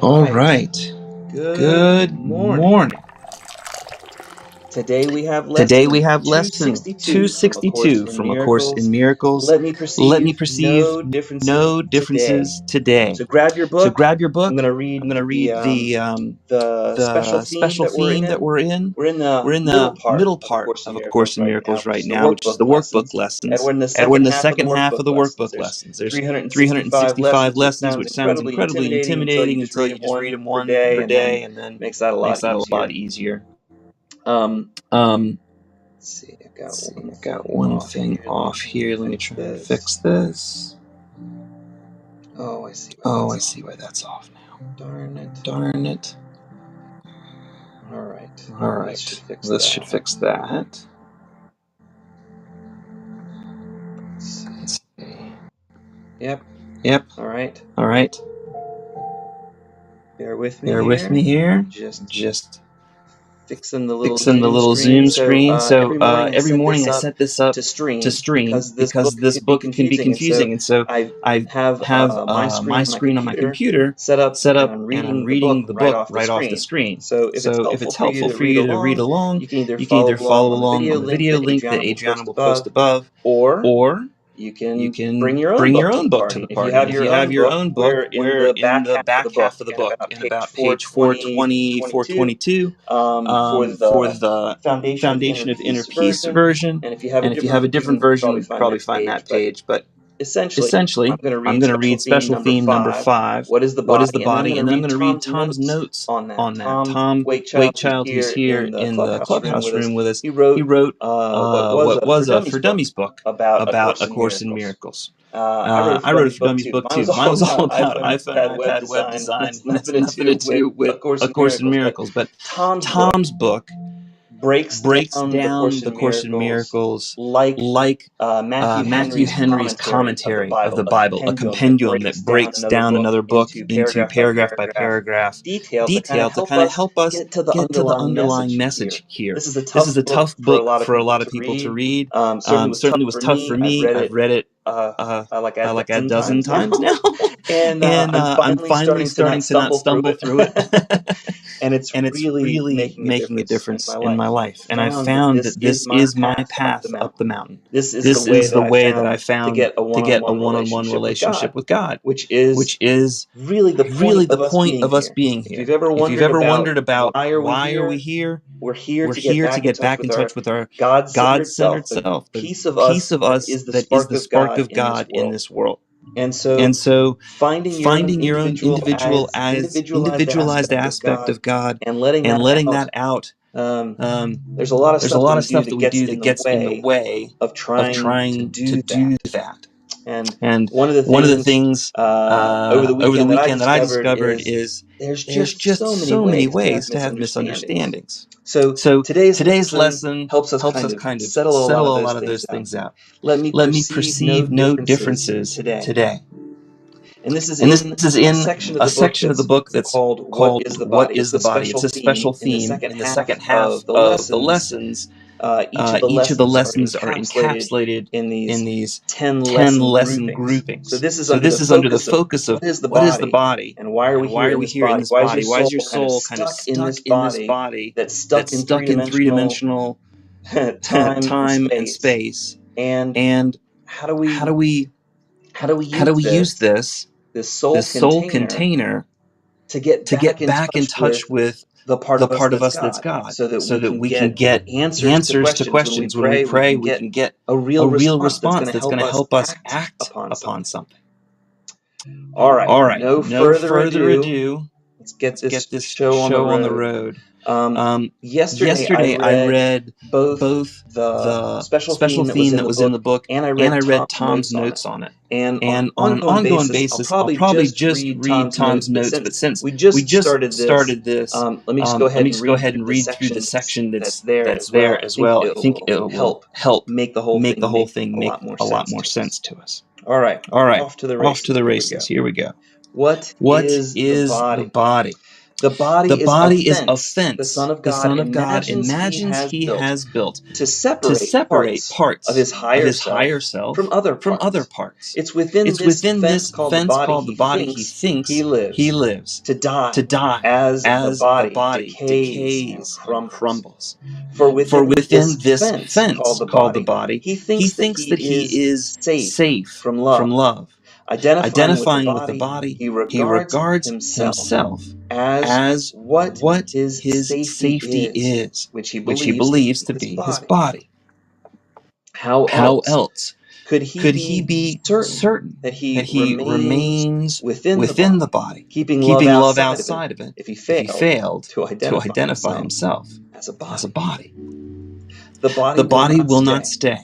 All right. Good morning. Today we have lesson 262 from A Course in Miracles. Let me Let me perceive perceive no differences no differences today. So grab your So book. grab your book. I'm going to I'm read going to read the special the theme special that we're theme that in. we're in. We're in the We're in middle the part middle of A part Course in of A Miracles Course in right now, Miracles which right is the now, which is the workbook workbook lessons. And lessons. we're in the And we're in second the half of the second half of workbook the lessons. workbook There's lessons. There's 365 365 lessons, lessons, which sounds incredibly intimidating until you just read them one per day, and then makes that a makes that a lot easier. easier. Um, Let's see, I've got see, I've got one thing off here. Let me try to fix this. Oh, I see. I see why that's off now. Darn it. All right. This should fix that. Let's see. Yep. All right. Bear with me here. Just fixing the little Zoom screen. So every morning I set this up to to stream because this book can be confusing. And so I have my screen on my computer set up, and I'm I'm reading the book right off the screen. So if it's helpful for you to read along, you can you can either follow along on the video video link that Adriana will post above, or or you you can can bring your own book to the party. If If you have your own book, we're in the back half of the book, in about page 420, 422, for the Foundation of Inner Peace version. And if you have And if you have a different version, you'd probably find that page. But essentially, I'm going to read special theme number 5. What is the body? And then I'm going to read Tom's notes on that. Tom Wakechild, who's here in the clubhouse room with us, he wrote what was a For Dummies book about A Course in Miracles. I wrote a For Dummies book too. Mine was all about iPhone, iPad, web design. That's nothing to do with A Course in Miracles. But Tom's book breaks down the Course in Miracles like Matthew Henry's commentary of the Bible, a compendium that breaks down another book into paragraph by paragraph detail to kind of help us get to the underlying message here. This is a tough book for a lot of people to read. Certainly was tough for me. I've read it like a dozen times now. And I'm finally starting to not stumble through it. And it's really making a difference in my life. And I found that this is my path up the mountain. This is the way that I found to get a one-on-one relationship with God, which is really the point of us being here. If you've ever wondered about why are we here, we're here to get back in touch with our God-centered self, the piece of us that is the spark of God in this world. And so finding your own individualized aspect of God and letting that out. There's a lot of stuff that we do that gets in the way of trying to do that. And one of the things over the weekend that I discovered is there's just so many ways to have misunderstandings. So today's lesson helps us kind of settle a lot of those things out. Let me perceive no differences today. And this is in a section of the book that's called What is the Body? It's a special theme in the second half of the lessons. Each of the lessons are encapsulated in these 10 lesson groupings. So this is under the focus of what is the body? And why are we here in this body? Why is your soul kind of stuck in this body that's stuck in three-dimensional time and space? And how do we use this soul container to get back in touch with the part of us that's God, so that we can get answers to questions. When we pray, we can get a real response that's going to help us act upon something. All right. No further ado. Let's get this show on the road. Yesterday I read both the special theme that was in the book, and I read Tom's notes on it. And on an ongoing basis, I'll probably just read Tom's notes. But since we just started this, let me just go ahead and read through the section that's there as well. I think it will help make the whole thing make a lot more sense to us. All right. Off to the races. Here we go. What is the body? The body is a fence the Son of God imagines he has built to to separate separate parts of his higher self from other parts. It's within this fence called the body he thinks he lives, to die as the body decays and crumbles. For within this fence called the body, he thinks that he is safe from love. Identifying with the body, he regards himself as what his safety is, which he believes to be his body. How else could he be certain that he remains within the body, keeping love outside of it, if he failed to identify himself as a body? The body will not stay.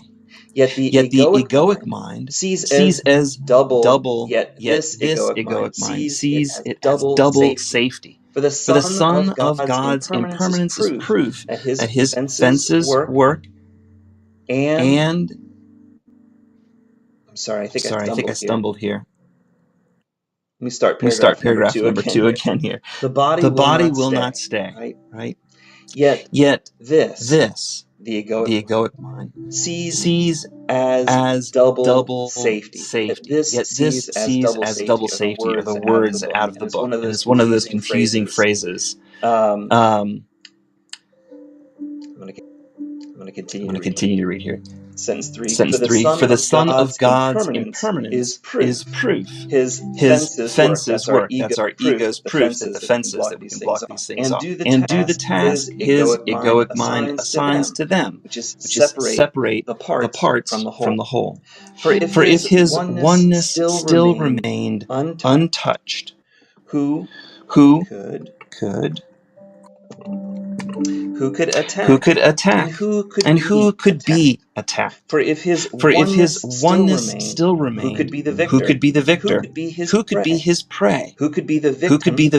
Yet the egoic mind sees as double, yet this egoic mind sees it as double safety. For the Son of God's impermanence is proof that his fences work, and I'm sorry, I think I stumbled here. Let me start paragraph number two again here. The body will not stay, right? Yet this, the egoic mind, sees as double safety. Yet this sees as double safety are the words out of the book. And it's one of those confusing phrases. I'm going to continue to read here. Sentence 3. For the Son of God's impermanence is proof. His fences work. That's our ego's proof that the fences that we can block these things off. And do the task his egoic mind assigns to them, which is separate the parts from the whole. For if his oneness still remained untouched, who could attack, and who could be attacked? For if his oneness still remained, who could be the victor? Who could be his prey? Who could be the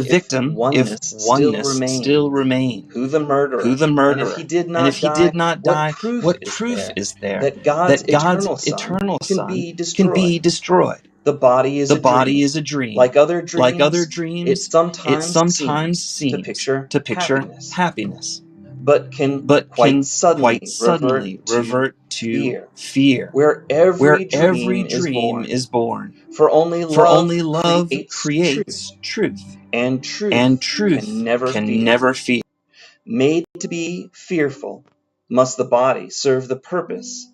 victim if oneness still remained? Who the murderer? And if he did not die, what proof is there that God's eternal Son can be destroyed? The body is a dream. Like other dreams, it sometimes seems to picture happiness. But can quite suddenly revert to fear, where every dream is born. For only love creates truth, and truth can never fear. Made to be fearful, must the body serve the purpose.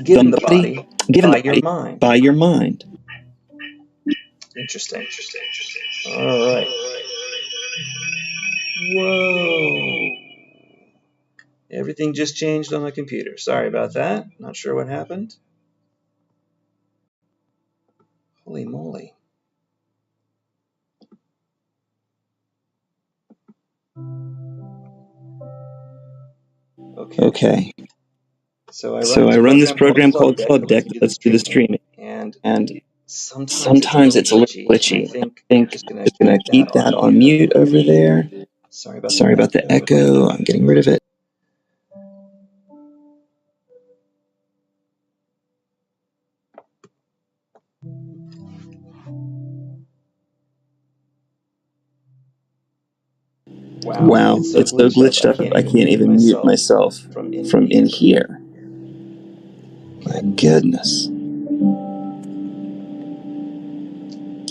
Given the body by your mind. Interesting. All right. Whoa. Everything just changed on my computer. Sorry about that. Not sure what happened. Holy moly. Okay. So I run this program called Club Deck that lets do the streaming. And sometimes it's a little glitchy. I think I'm just going to keep that on mute over there. Sorry about the echo. I'm getting rid of it. Wow, it's so glitched up I can't even mute myself from in here. My goodness.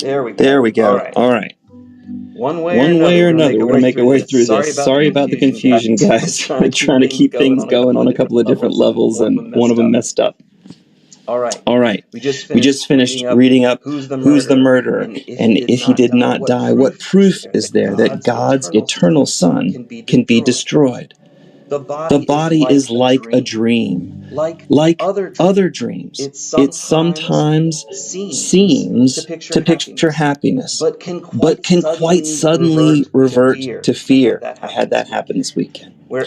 There we go. All right. One way or another, we're going to make our way through this. Sorry about the confusion, guys. I'm trying to keep things going on a couple of different levels, and one of them messed up. All right. We just finished reading up Who's the Murderer, and if he did not die, what proof is there that God's eternal Son can be destroyed? The body is like a dream. Like other dreams, it sometimes seems to picture happiness, but can quite suddenly revert to fear. I had that happen this weekend. Where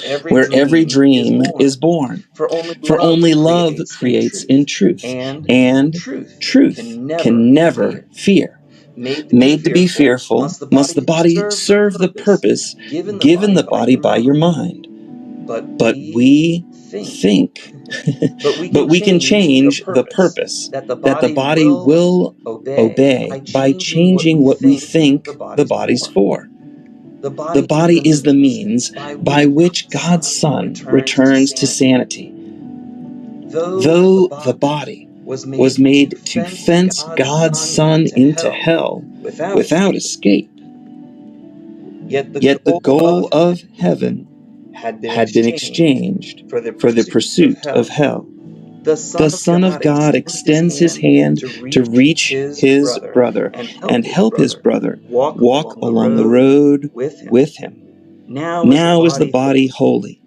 every dream is born. For only love creates in truth, and truth can never fear. Made to be fearful, must the body serve the purpose given the body by your mind. But we think. But we can change the purpose that the body will obey by changing what we think the body's for. The body is the means by which God's Son returns to sanity. Though the body was made to fence God's Son into hell without escape, yet the goal of heaven had been exchanged for the pursuit of hell. The Son of God extends his hand to reach his brother and help his brother walk along the road with him. Now is the body holy.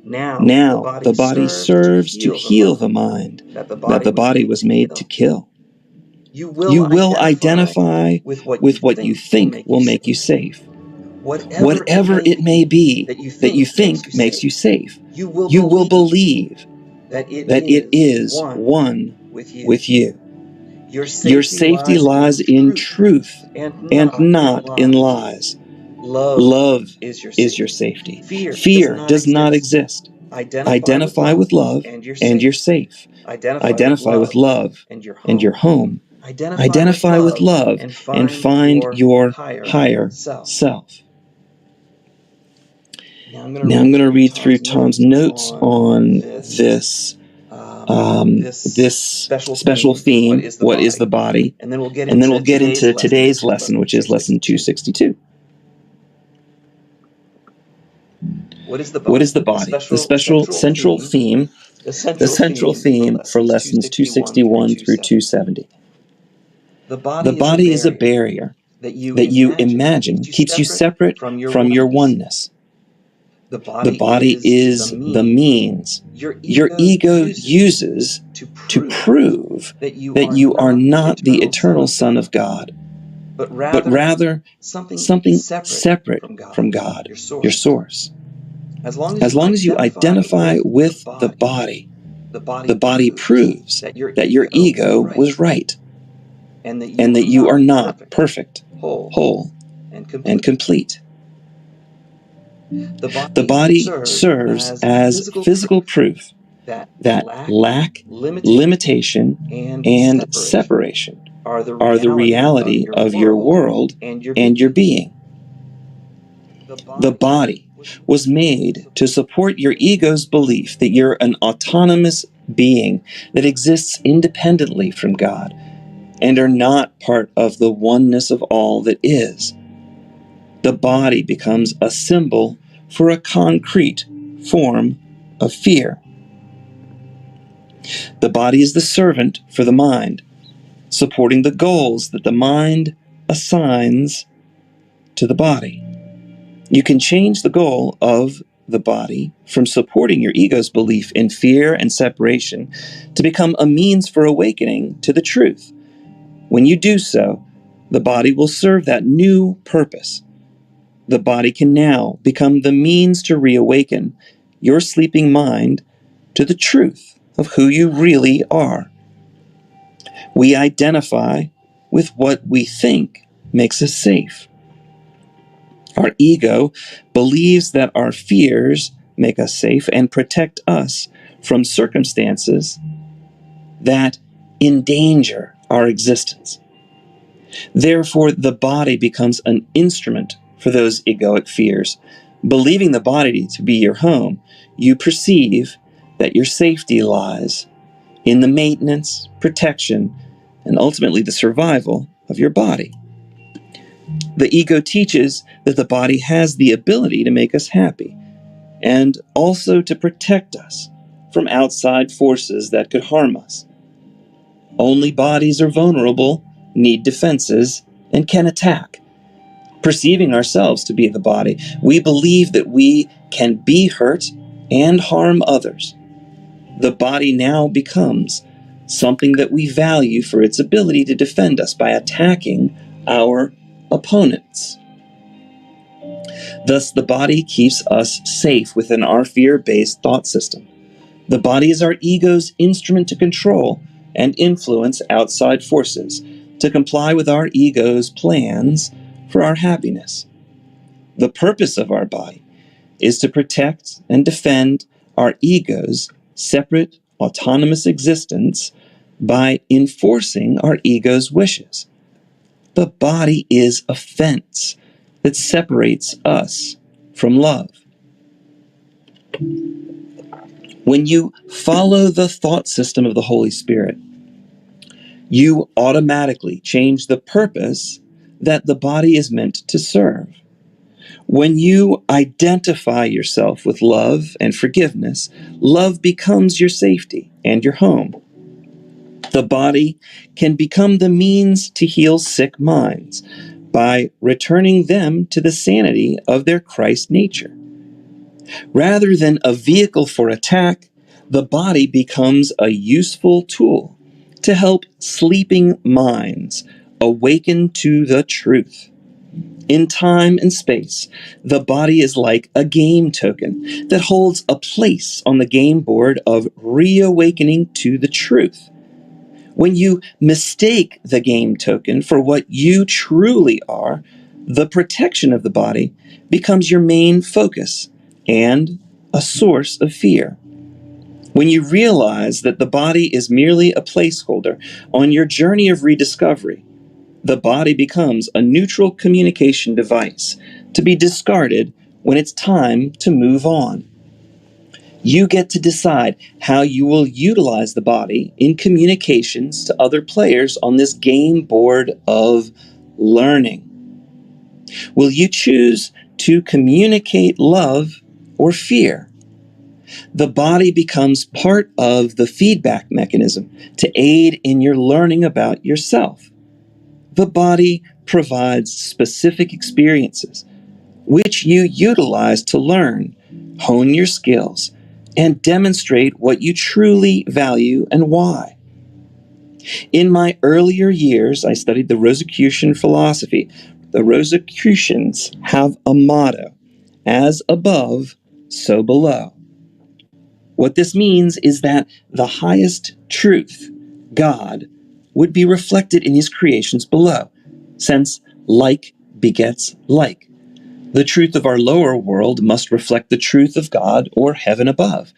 Now the body serves to heal the mind that the body was made to kill. You will identify with what you think will make you safe. Whatever it may be that you think makes you safe, you will believe that it is one with you. Your safety lies in truth and not in lies. Love is your safety. Fear does not exist. Identify with love and you're safe. Identify with love and you're home. Identify with love and find your higher self. Now I'm going to read through Tom's notes on this special theme, what is the body, and then we'll get into today's lesson, which is lesson 262. What is the body? The special central theme for lessons 261 through 270. The body is a barrier that you imagine keeps you separate from your oneness. The body is the means your ego uses to prove that you are not the eternal Son of God, but rather something separate from God, your source. As long as you identify with the body proves that your ego was right, and that you are not perfect, whole, and complete. The body serves as physical proof that lack, limitation, and separation are the reality of your world and your being. The body was made to support your ego's belief that you're an autonomous being that exists independently from God and are not part of the oneness of all that is. The body becomes a symbol for a concrete form of fear. The body is the servant for the mind, supporting the goals that the mind assigns to the body. You can change the goal of the body from supporting your ego's belief in fear and separation to become a means for awakening to the truth. When you do so, the body will serve that new purpose. The body can now become the means to reawaken your sleeping mind to the truth of who you really are. We identify with what we think makes us safe. Our ego believes that our fears make us safe and protect us from circumstances that endanger our existence. Therefore, the body becomes an instrument for those egoic fears. Believing the body to be your home, you perceive that your safety lies in the maintenance, protection, and ultimately the survival of your body. The ego teaches that the body has the ability to make us happy and also to protect us from outside forces that could harm us. Only bodies are vulnerable, need defenses, and can attack. Perceiving ourselves to be the body, we believe that we can be hurt and harm others. The body now becomes something that we value for its ability to defend us by attacking our opponents. Thus, the body keeps us safe within our fear-based thought system. The body is our ego's instrument to control and influence outside forces, to comply with our ego's plans for our happiness. The purpose of our body is to protect and defend our ego's separate, autonomous existence by enforcing our ego's wishes. The body is a fence that separates us from love. When you follow the thought system of the Holy Spirit, you automatically change the purpose that the body is meant to serve. When you identify yourself with love and forgiveness, love becomes your safety and your home. The body can become the means to heal sick minds by returning them to the sanity of their Christ nature. Rather than a vehicle for attack, the body becomes a useful tool to help sleeping minds awaken to the truth. In time and space, the body is like a game token that holds a place on the game board of reawakening to the truth. When you mistake the game token for what you truly are, the protection of the body becomes your main focus and a source of fear. When you realize that the body is merely a placeholder on your journey of rediscovery, the body becomes a neutral communication device to be discarded when it's time to move on. You get to decide how you will utilize the body in communications to other players on this game board of learning. Will you choose to communicate love or fear? The body becomes part of the feedback mechanism to aid in your learning about yourself. The body provides specific experiences, which you utilize to learn, hone your skills, and demonstrate what you truly value and why. In my earlier years, I studied the Rosicrucian philosophy. The Rosicrucians have a motto, as above, so below. What this means is that the highest truth, God, would be reflected in his creations below, since like begets like. The truth of our lower world must reflect the truth of God or heaven above.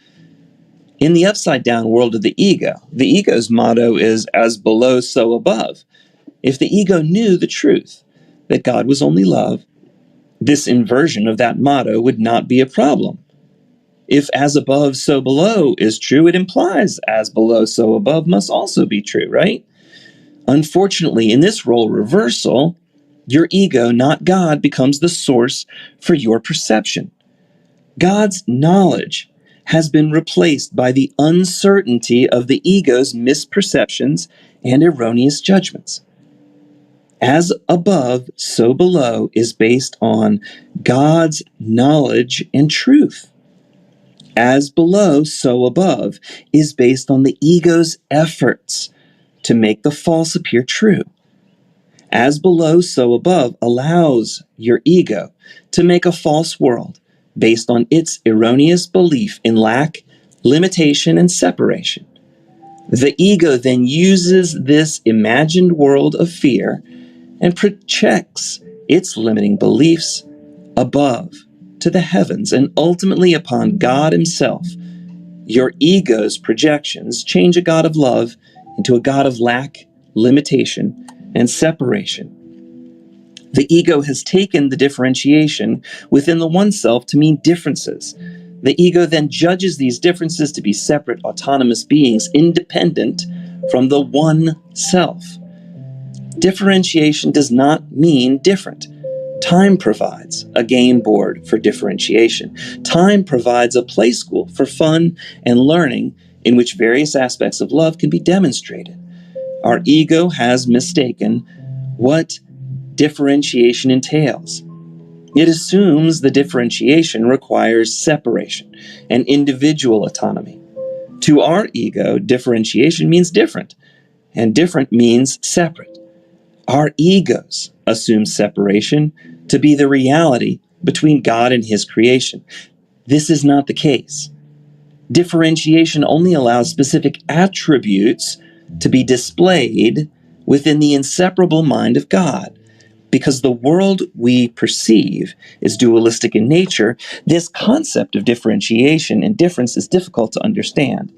In the upside-down world of the ego's motto is, as below, so above. If the ego knew the truth, that God was only love, this inversion of that motto would not be a problem. If as above, so below is true, it implies as below, so above must also be true, right? Unfortunately, in this role reversal, your ego, not God, becomes the source for your perception. God's knowledge has been replaced by the uncertainty of the ego's misperceptions and erroneous judgments. As above, so below is based on God's knowledge and truth. As below, so above is based on the ego's efforts to make the false appear true. As below, so above allows your ego to make a false world based on its erroneous belief in lack, limitation, and separation. The ego then uses this imagined world of fear and projects its limiting beliefs above to the heavens and ultimately upon God himself. Your ego's projections change a God of love into a God of lack, limitation, and separation. The ego has taken the differentiation within the oneself to mean differences. The ego then judges these differences to be separate, autonomous beings, independent from the one self. Differentiation does not mean different. Time provides a game board for differentiation. Time provides a play school for fun and learning in which various aspects of love can be demonstrated. Our ego has mistaken what differentiation entails. It assumes the differentiation requires separation and individual autonomy. To our ego, differentiation means different, and different means separate. Our egos assume separation to be the reality between God and his creation. This is not the case. Differentiation only allows specific attributes to be displayed within the inseparable mind of God, because the world we perceive is dualistic in nature, this concept of differentiation and difference is difficult to understand.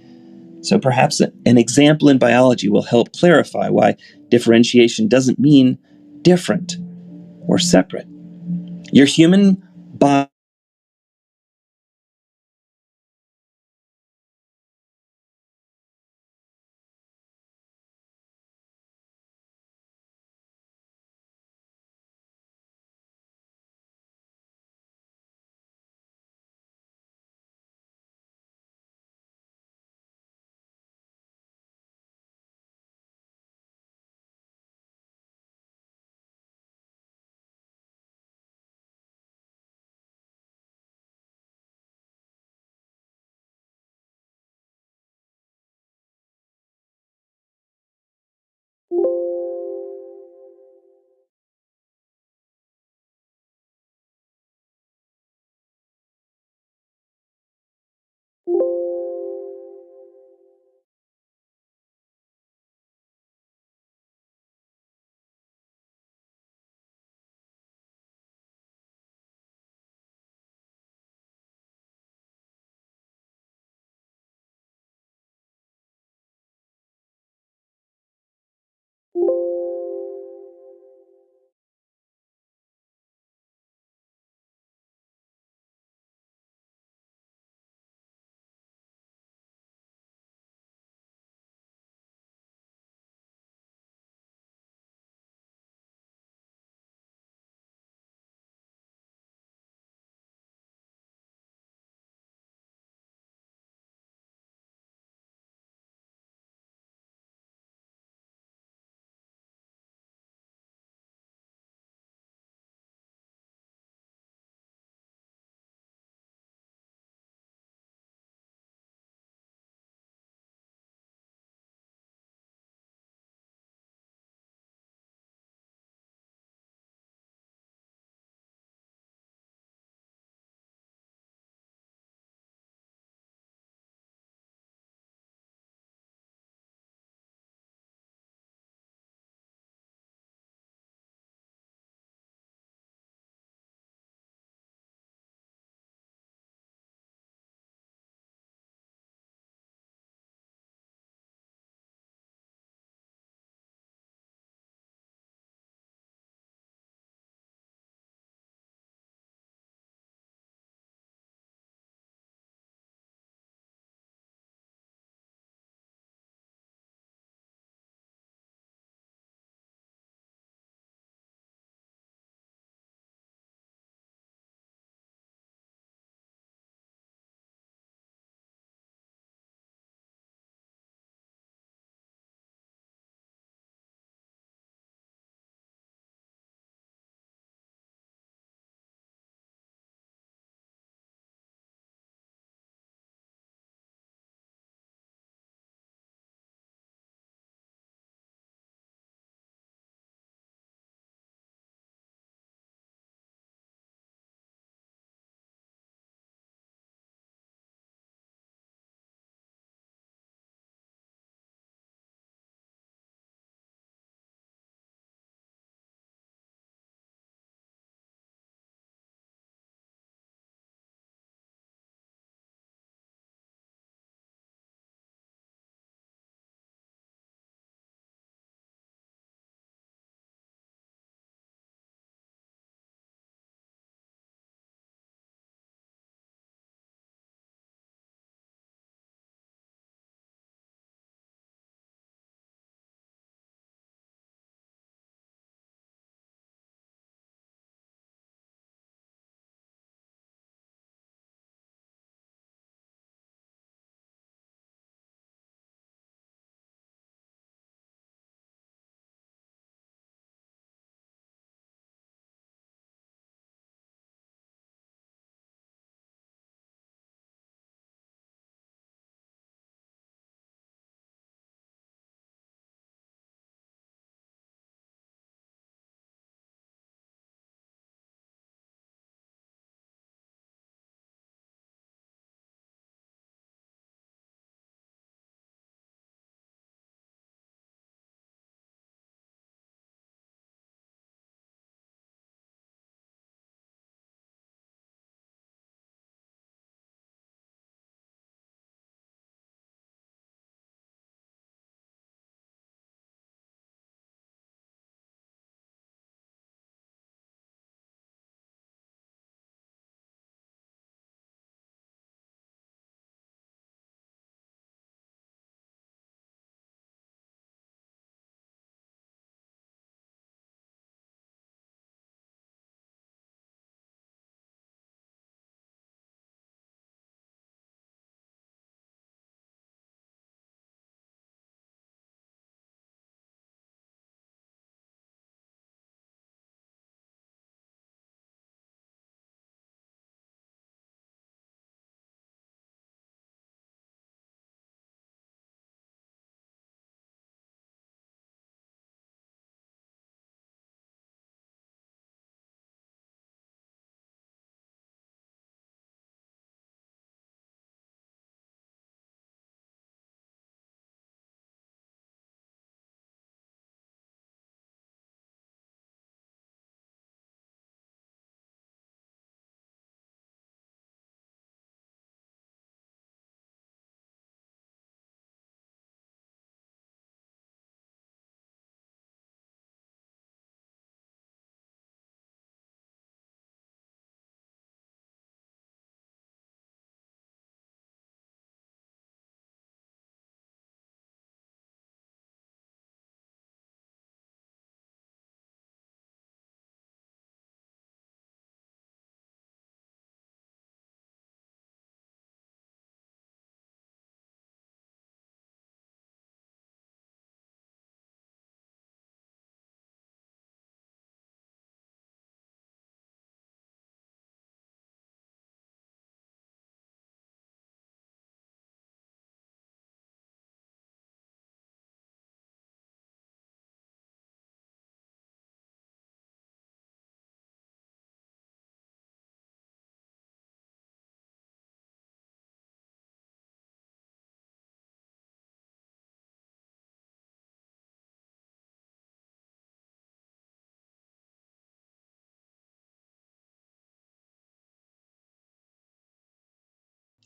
So perhaps an example in biology will help clarify why differentiation doesn't mean different or separate. Your human body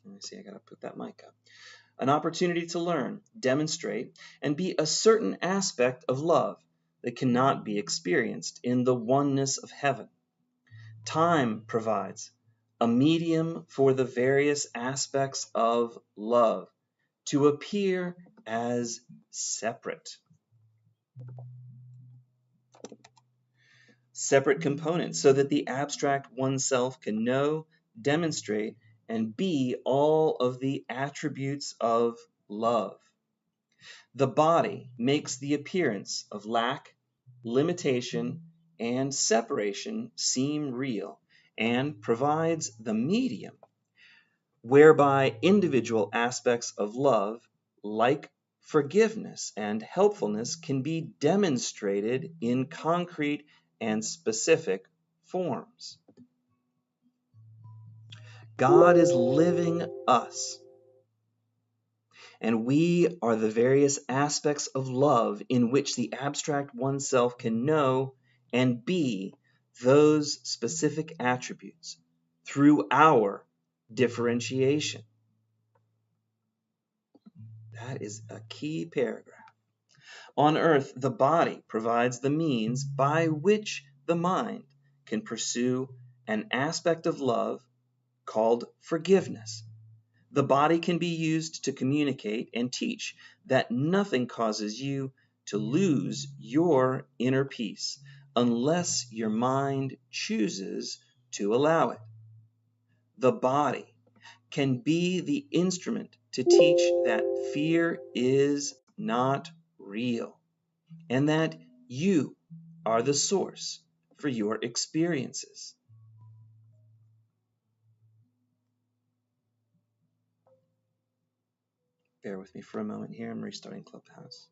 Let me see, I got to put that mic up. An opportunity to learn, demonstrate, and be a certain aspect of love that cannot be experienced in the oneness of heaven. Time provides a medium for the various aspects of love to appear as separate components so that the abstract oneself can know, demonstrate, and be all of the attributes of love. The body makes the appearance of lack, limitation, and separation seem real and provides the medium whereby individual aspects of love, like forgiveness and helpfulness, can be demonstrated in concrete and specific forms. God is living us, and we are the various aspects of love in which the abstract oneself can know and be those specific attributes through our differentiation. That is a key paragraph. On earth, the body provides the means by which the mind can pursue an aspect of love called forgiveness. The body can be used to communicate and teach that nothing causes you to lose your inner peace unless your mind chooses to allow it. The body can be the instrument to teach that fear is not real and that you are the source for your experiences. Bear with me for a moment here. I'm restarting Clubhouse.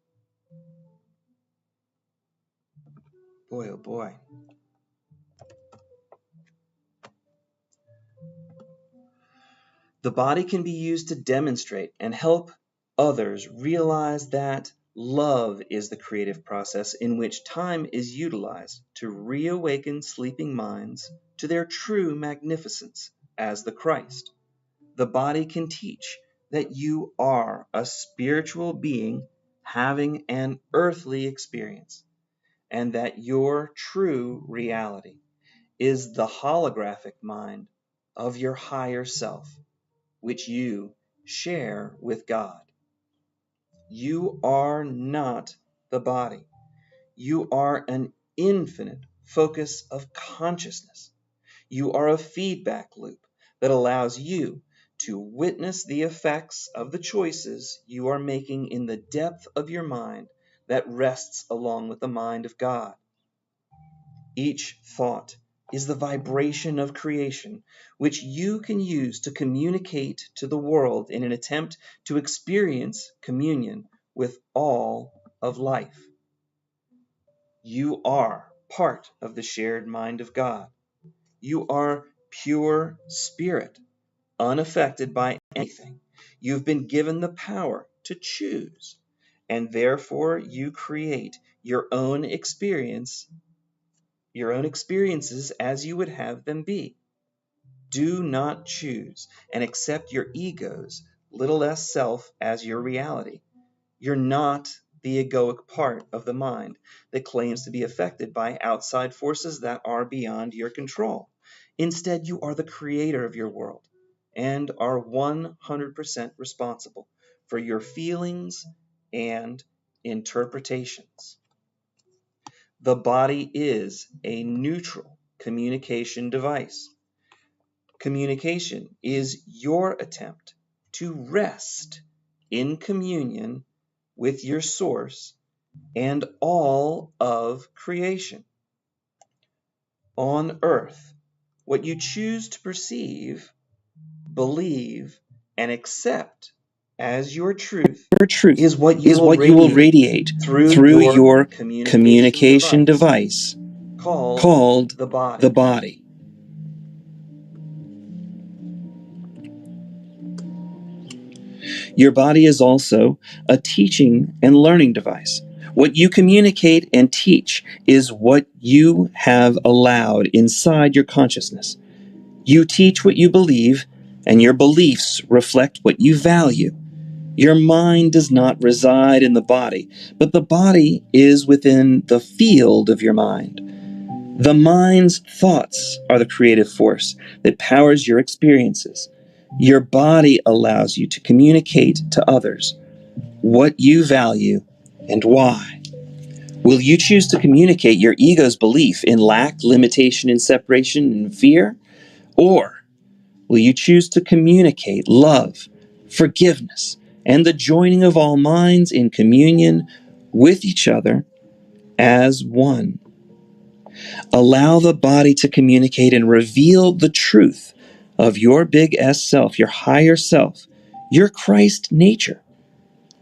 Boy, oh boy. The body can be used to demonstrate and help others realize that love is the creative process in which time is utilized to reawaken sleeping minds to their true magnificence as the Christ. The body can teach that you are a spiritual being having an earthly experience, and that your true reality is the holographic mind of your higher self, which you share with God. You are not the body. You are an infinite focus of consciousness. You are a feedback loop that allows you to witness the effects of the choices you are making in the depth of your mind that rests along with the mind of God. Each thought is the vibration of creation, which you can use to communicate to the world in an attempt to experience communion with all of life. You are part of the shared mind of God. You are pure spirit, unaffected by anything. You've been given the power to choose, and therefore you create your own experiences as you would have them be. Do not choose and accept your ego's little s self as your reality. You're not the egoic part of the mind that claims to be affected by outside forces that are beyond your control. Instead, you are the creator of your world and are 100% responsible for your feelings and interpretations. The body is a neutral communication device. Communication is your attempt to rest in communion with your source and all of creation. On earth, what you choose to perceive, believe, and accept as your truth is what you will radiate through your communication device called the body. Your body is also a teaching and learning device. What you communicate and teach is what you have allowed inside your consciousness. You teach what you believe and your beliefs reflect what you value. Your mind does not reside in the body, but the body is within the field of your mind. The mind's thoughts are the creative force that powers your experiences. Your body allows you to communicate to others what you value and why. Will you choose to communicate your ego's belief in lack, limitation, and separation and fear? Or will you choose to communicate love, forgiveness, and the joining of all minds in communion with each other as one? Allow the body to communicate and reveal the truth of your big S self, your higher self, your Christ nature,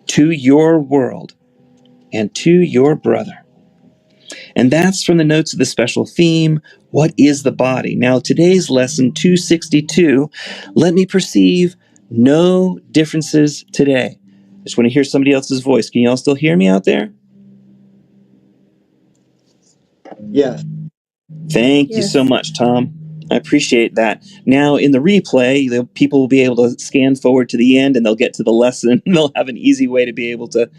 to your world and to your brother. And that's from the notes of the special theme, What is the Body? Now, today's lesson 262, let me perceive no differences today. I just want to hear somebody else's voice. Can you all still hear me out there? Yes. Thank you so much, Tom. I appreciate that. Now, in the replay, the people will be able to scan forward to the end and they'll get to the lesson. They'll have an easy way to be able to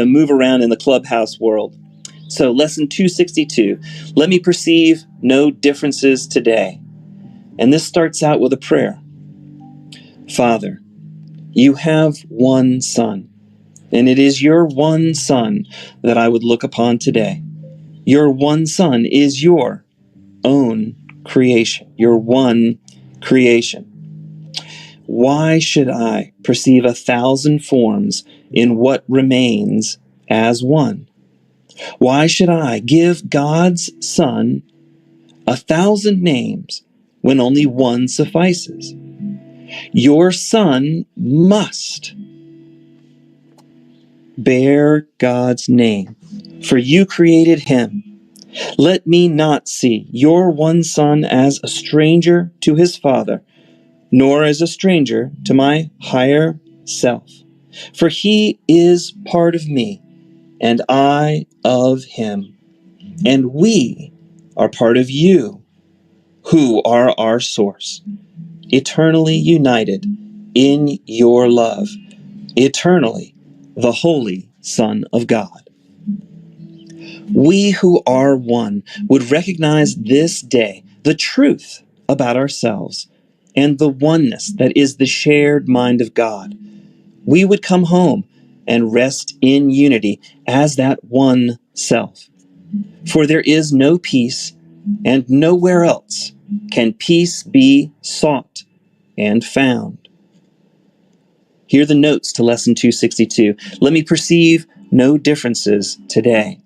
move around in the Clubhouse world. So, lesson 262, let me perceive no differences today. And this starts out with a prayer. Father, you have one Son, and it is your one Son that I would look upon today. Your one Son is your own creation, your one creation. Why should I perceive 1,000 forms in what remains as one? Why should I give God's Son 1,000 names when only one suffices? Your Son must bear God's name, for you created him. Let me not see your one Son as a stranger to his Father, nor as a stranger to my higher self. For he is part of me, and I of him. And we are part of you, who are our source, eternally united in your love, eternally the Holy Son of God. We who are one would recognize this day the truth about ourselves and the oneness that is the shared mind of God. We would come home and rest in unity as that one self. For there is no peace, and nowhere else can peace be sought and found. Here are the notes to lesson 262. Let me perceive no differences today.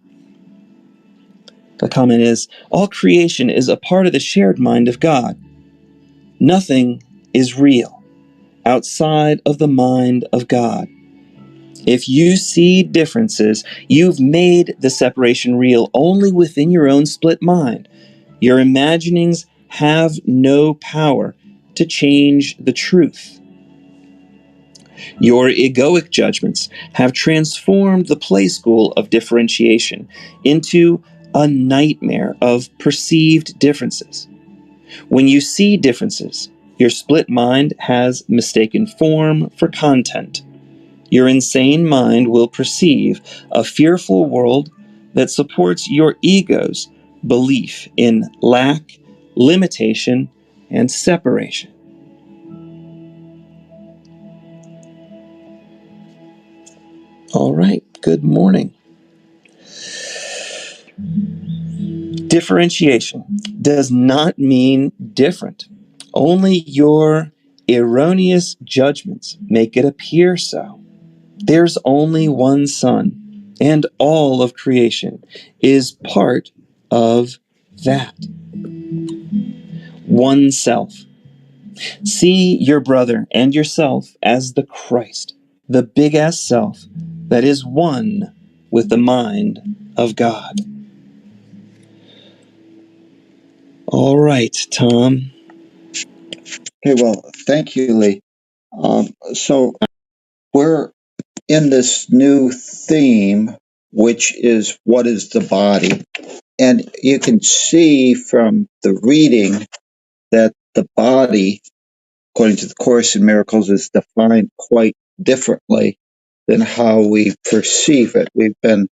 The comment is, all creation is a part of the shared mind of God. Nothing is real outside of the mind of God. If you see differences, you've made the separation real only within your own split mind. Your imaginings have no power to change the truth. Your egoic judgments have transformed the play school of differentiation into a nightmare of perceived differences. When you see differences, your split mind has mistaken form for content. Your insane mind will perceive a fearful world that supports your ego's belief in lack, limitation, and separation. All right, good morning. Differentiation does not mean different. Only your erroneous judgments make it appear so. There's only one Son, and all of creation is part of that. One self. See your brother and yourself as the Christ, the big S self that is one with the mind of God. All right, Tom. Okay, well, thank you, Lee. So we're in this new theme, which is what is the body? And you can see from the reading that the body according to the Course in Miracles, is defined quite differently than how we perceive it. We've been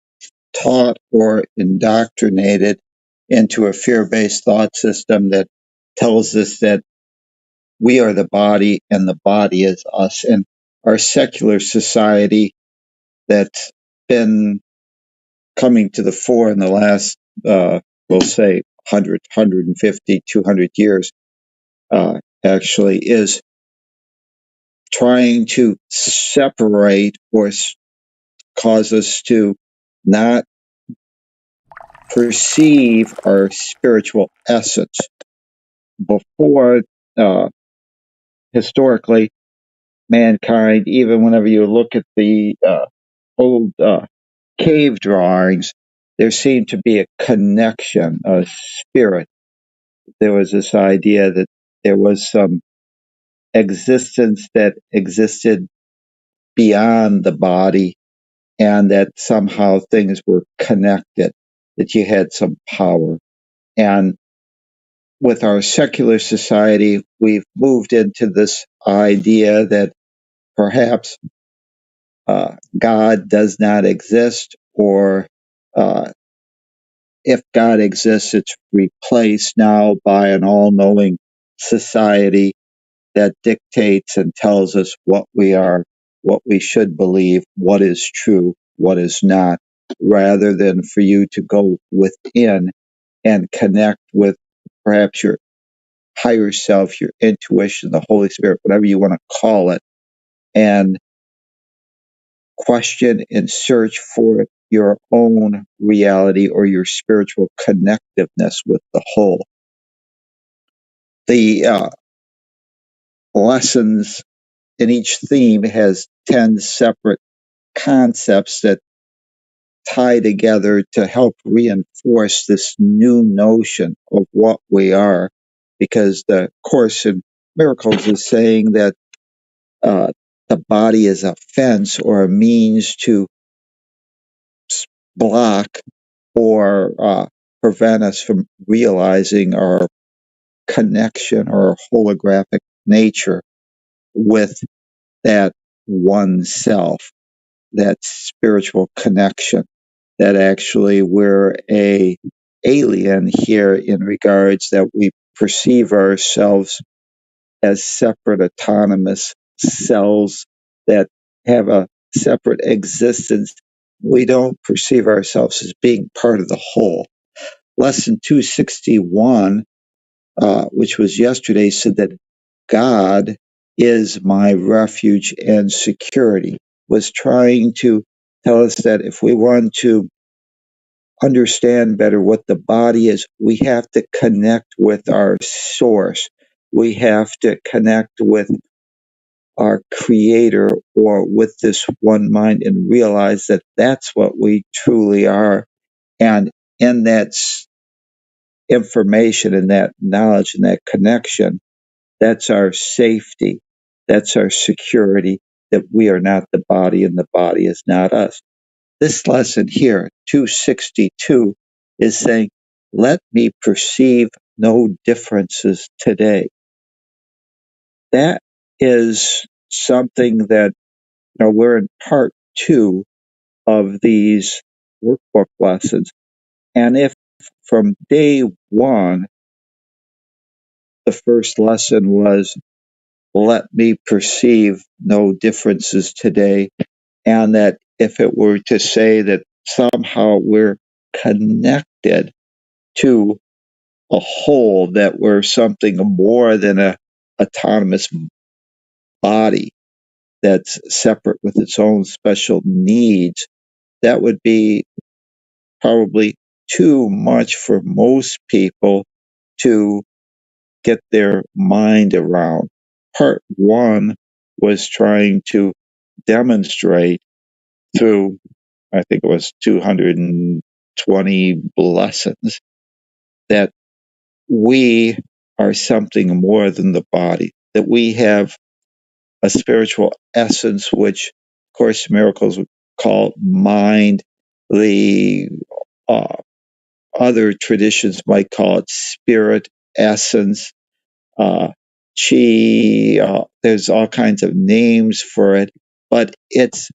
taught or indoctrinated into a fear-based thought system that tells us that we are the body and the body is us. And our secular society that's been coming to the fore in the last, we'll say, 100, 150, 200 years, actually is trying to separate or cause us to not perceive our spiritual essence. Before, historically, mankind, even whenever you look at the old cave drawings, there seemed to be a connection, a spirit. There was this idea that there was some existence that existed beyond the body, and that somehow things were connected, that you had some power. And with our secular society, we've moved into this idea that perhaps God does not exist, or if God exists, it's replaced now by an all-knowing society that dictates and tells us what we are, what we should believe, what is true, what is not, rather than for you to go within and connect with perhaps your higher self, your intuition, the Holy Spirit, whatever you want to call it, and question and search for your own reality or your spiritual connectiveness with the whole. The lessons in each theme has 10 separate concepts that tie together to help reinforce this new notion of what we are, because the Course in Miracles is saying that the body is a fence or a means to block or prevent us from realizing our connection or holographic nature with that one self, that spiritual connection, that actually we're a alien here in regards that we perceive ourselves as separate autonomous cells that have a separate existence. We don't perceive ourselves as being part of the whole. Lesson 261, which was yesterday, said that God is my refuge and security, was trying to tell us that if we want to understand better what the body is, we have to connect with our source. We have to connect with our creator or with this one mind and realize that that's what we truly are. And in that information and that knowledge and that connection, that's our safety. That's our security, that we are not the body and the body is not us. This lesson here, 262, is saying, let me perceive no differences today. That is something that, we're in part 2 of these workbook lessons. And if from day 1, the first lesson was, let me perceive no differences today, and that if it were to say that somehow we're connected to a whole, that we're something more than a autonomous body that's separate with its own special needs, that would be probably too much for most people to get their mind around. Part 1 was trying to demonstrate through, I think it was 220 lessons, that we are something more than the body, that we have a spiritual essence, which Course in Miracles would call mind. The other traditions might call it spirit, essence. there's all kinds of names for it, but it's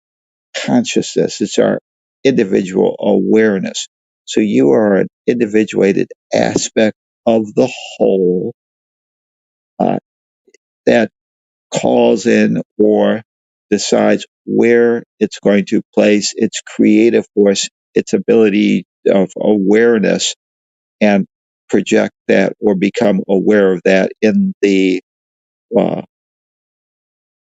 consciousness. It's our individual awareness. So you are an individuated aspect of the whole uh, that calls in or decides where it's going to place its creative force, its ability of awareness, and project that or become aware of that in the uh,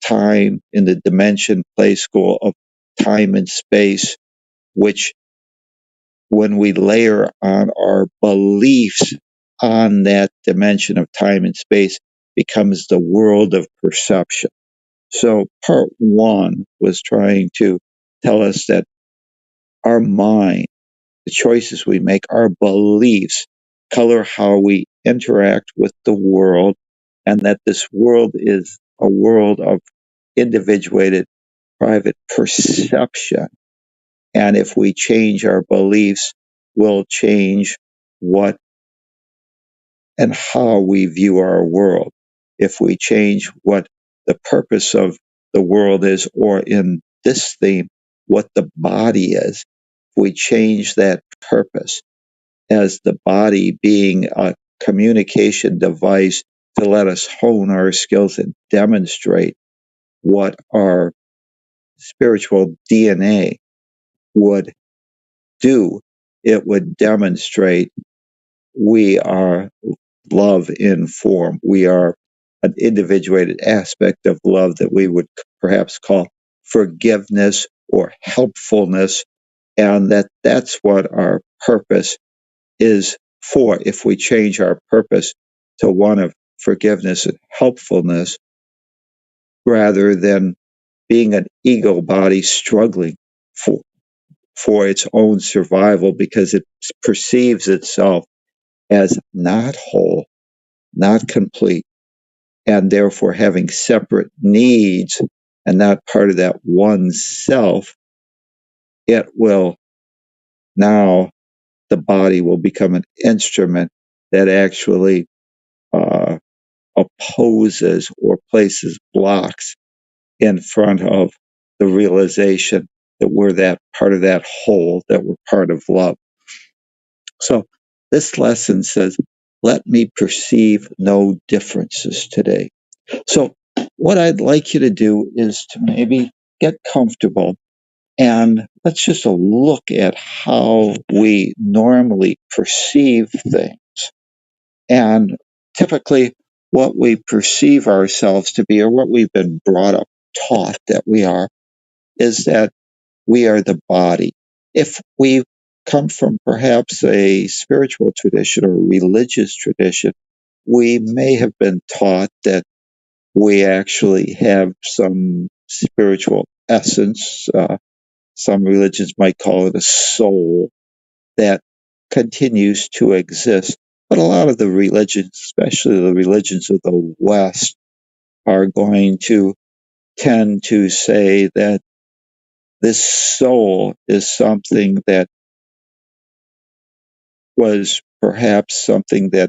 time, in the dimension, place, school of time and space, which when we layer on our beliefs on that dimension of time and space becomes the world of perception. So part one was trying to tell us that our mind, the choices we make, our beliefs color how we interact with the world, and that this world is a world of individuated private perception. And if we change our beliefs, we'll change what and how we view our world. If we change what the purpose of the world is, or in this theme, what the body is, if we change that purpose as the body being a communication device to let us hone our skills and demonstrate what our spiritual DNA would do, it would demonstrate we are love in form. We are an individuated aspect of love that we would perhaps call forgiveness or helpfulness, and that's what our purpose is for. If we change our purpose to one of forgiveness and helpfulness, rather than being an ego body struggling for its own survival because it perceives itself as not whole, not complete, and therefore having separate needs and not part of that one self, it will now, the body will become an instrument that actually uh, opposes or places blocks in front of the realization that we're that part of that whole, that we're part of love. So this lesson says, let me perceive no differences today. So what I'd like you to do is to maybe get comfortable and let's just look at how we normally perceive things. And typically what we perceive ourselves to be, or what we've been brought up taught that we are, is that we are the body. If we come from perhaps a spiritual tradition or a religious tradition, we may have been taught that we actually have some spiritual essence. Some religions might call it a soul that continues to exist. But a lot of the religions, especially the religions of the West, are going to tend to say that this soul is something that was perhaps something that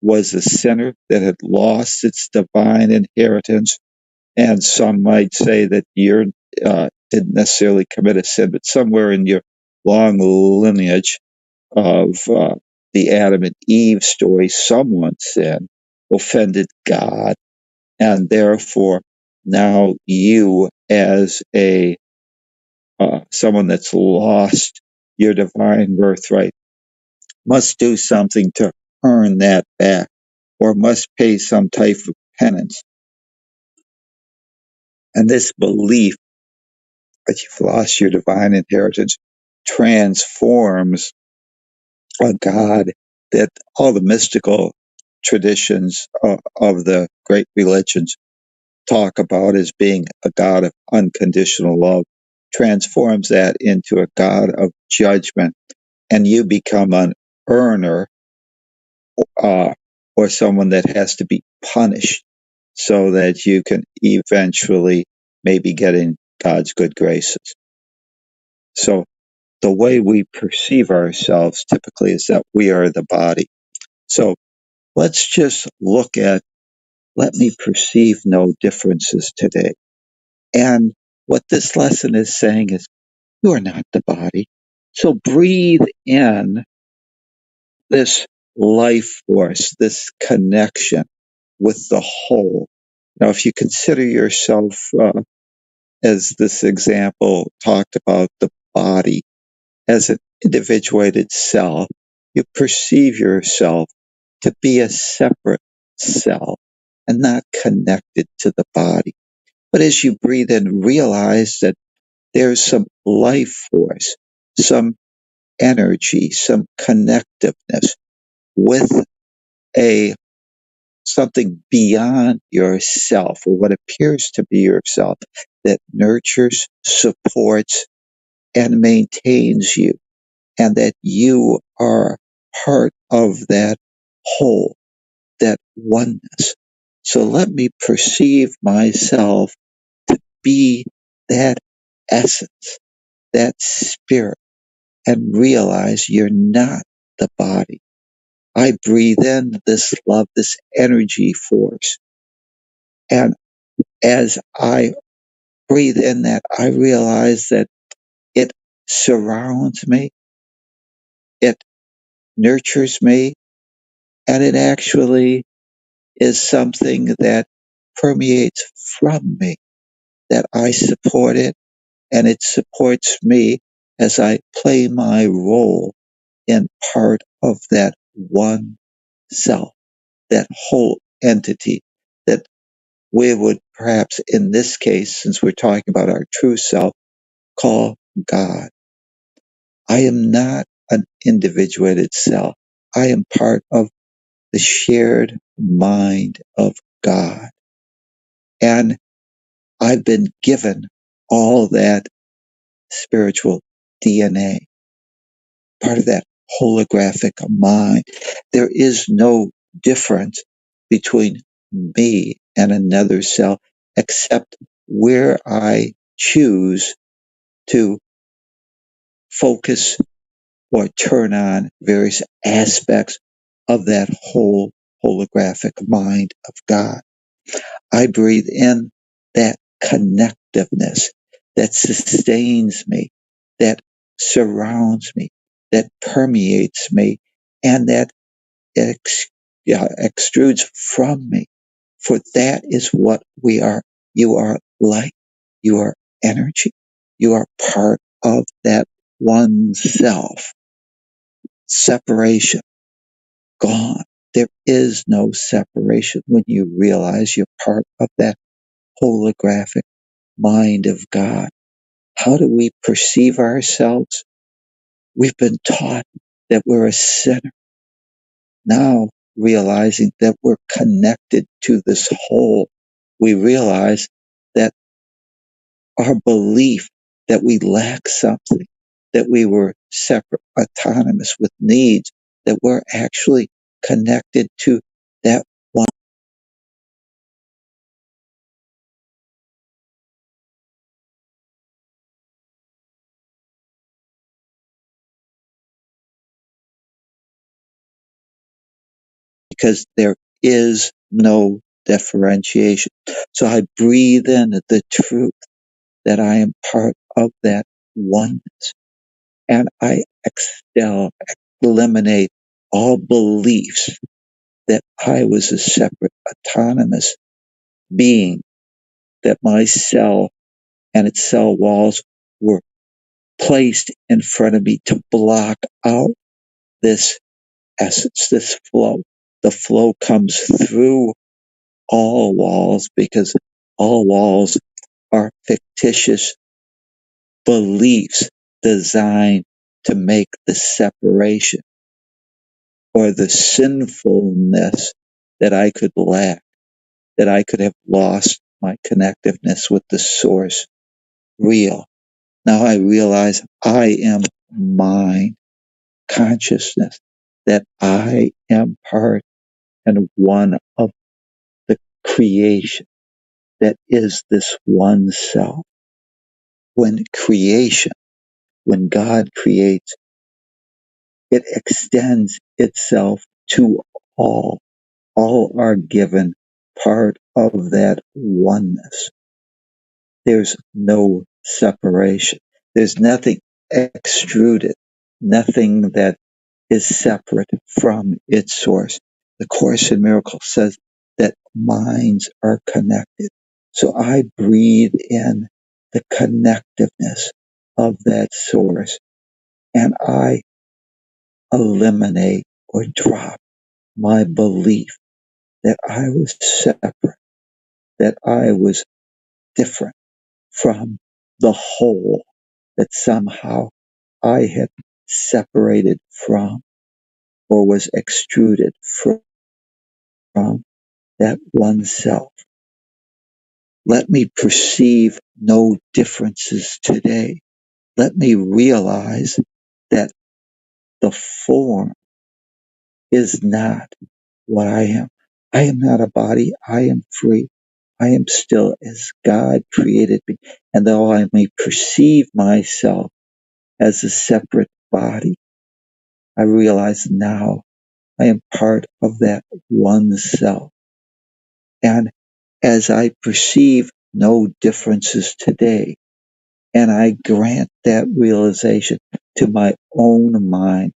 was a sinner that had lost its divine inheritance. And some might say that you didn't necessarily commit a sin, but somewhere in your long lineage of the Adam and Eve story, someone sinned, offended God, and therefore now you, as a someone that's lost your divine birthright, must do something to earn that back, or must pay some type of penance. And this belief that you've lost your divine inheritance transforms a God that all the mystical traditions of the great religions talk about as being a God of unconditional love, transforms that into a God of judgment, and you become an earner or someone that has to be punished so that you can eventually maybe get in God's good graces. So the way we perceive ourselves typically is that we are the body. So let's just look at let me perceive no differences today. And what this lesson is saying is, you are not the body. So breathe in this life force, this connection with the whole. Now, if you consider yourself, as this example talked about, the body as an individuated cell, you perceive yourself to be a separate cell and not connected to the body. But as you breathe in, realize that there's some life force, some energy, some connectiveness with a something beyond yourself, or what appears to be yourself, that nurtures, supports, and maintains you, and that you are part of that whole, that oneness. So let me perceive myself to be that essence, that spirit, and realize you're not the body. I breathe in this love, this energy force. And as I breathe in that, I realize that it surrounds me, it nurtures me, and it actually is something that permeates from me, that I support it, and it supports me as I play my role in part of that one self, that whole entity that we would perhaps in this case, since we're talking about our true self, call God. I am not an individuated self. I am part of the shared mind of God. And I've been given all that spiritual DNA, part of that holographic mind. There is no difference between me and another self except where I choose to focus or turn on various aspects of that whole holographic mind of God. I breathe in that connectiveness that sustains me, that surrounds me, that permeates me, and that extrudes from me. For that is what we are. You are light. You are energy. You are part of that one self. Separation gone. There is no separation when you realize you're part of that holographic mind of God. How do we perceive ourselves? We've been taught that we're a sinner. Now, realizing that we're connected to this whole, we realize that our belief that we lack something, that we were separate, autonomous with needs, that we're actually connected to that one. Because there is no differentiation. So I breathe in the truth that I am part of that oneness, and I eliminate all beliefs that I was a separate, autonomous being, that my cell and its cell walls were placed in front of me to block out this essence, this flow. The flow comes through all walls because all walls are fictitious beliefs designed to make the separation or the sinfulness that I could lack, that I could have lost my connectiveness with the source real. Now I realize I am mind consciousness, that I am part and one of the creation that is this one self. When creation, when God creates, it extends itself to all. All are given part of that oneness. There's no separation. There's nothing extruded, nothing that is separate from its source. The Course in Miracles says that minds are connected. So I breathe in the connectiveness of that source, and I eliminate or drop my belief that I was separate, that I was different from the whole, that somehow I had separated from or was extruded from that one self. Let me perceive no differences today. Let me realize that the form is not what I am. I am not a body. I am free. I am still as God created me. And though I may perceive myself as a separate body, I realize now I am part of that one self. And as I perceive no differences today, and I grant that realization to my own mind,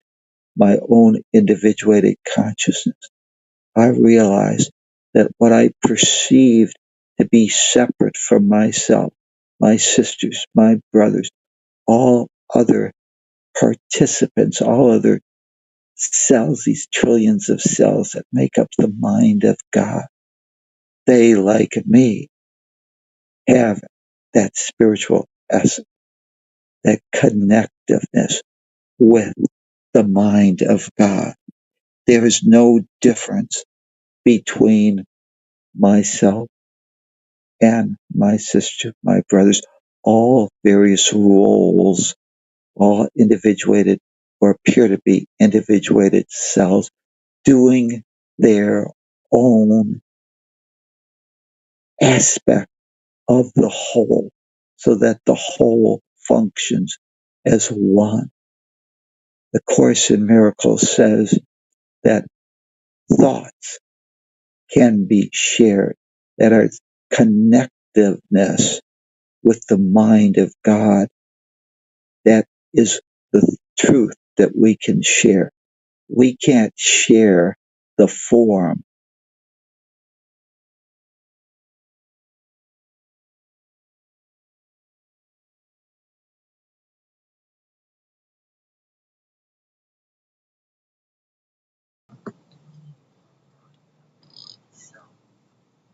my own individuated consciousness, I realize that what I perceived to be separate from myself, my sisters, my brothers, all other participants, all other cells, these trillions of cells that make up the mind of God, they, like me, have that spiritual essence, that connectiveness with the mind of God. There is no difference between myself and my sister, my brothers, all various roles, all individuated or appear to be individuated cells doing their own aspect of the whole so that the whole functions as one. The Course in Miracles says that thoughts can be shared, that our connectiveness with the mind of God, that is the truth that we can share. We can't share the form.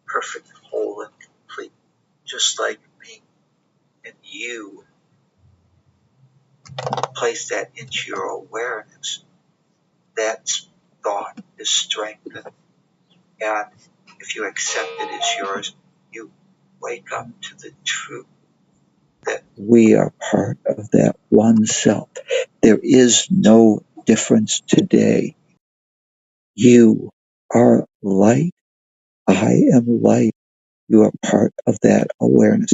Perfect, whole, and complete, just like me. And you place that into your awareness. That thought is strengthened. And if you accept it as yours, you wake up to the truth that we are part of that one self. There is no difference today. You are light. I am light. You are part of that awareness.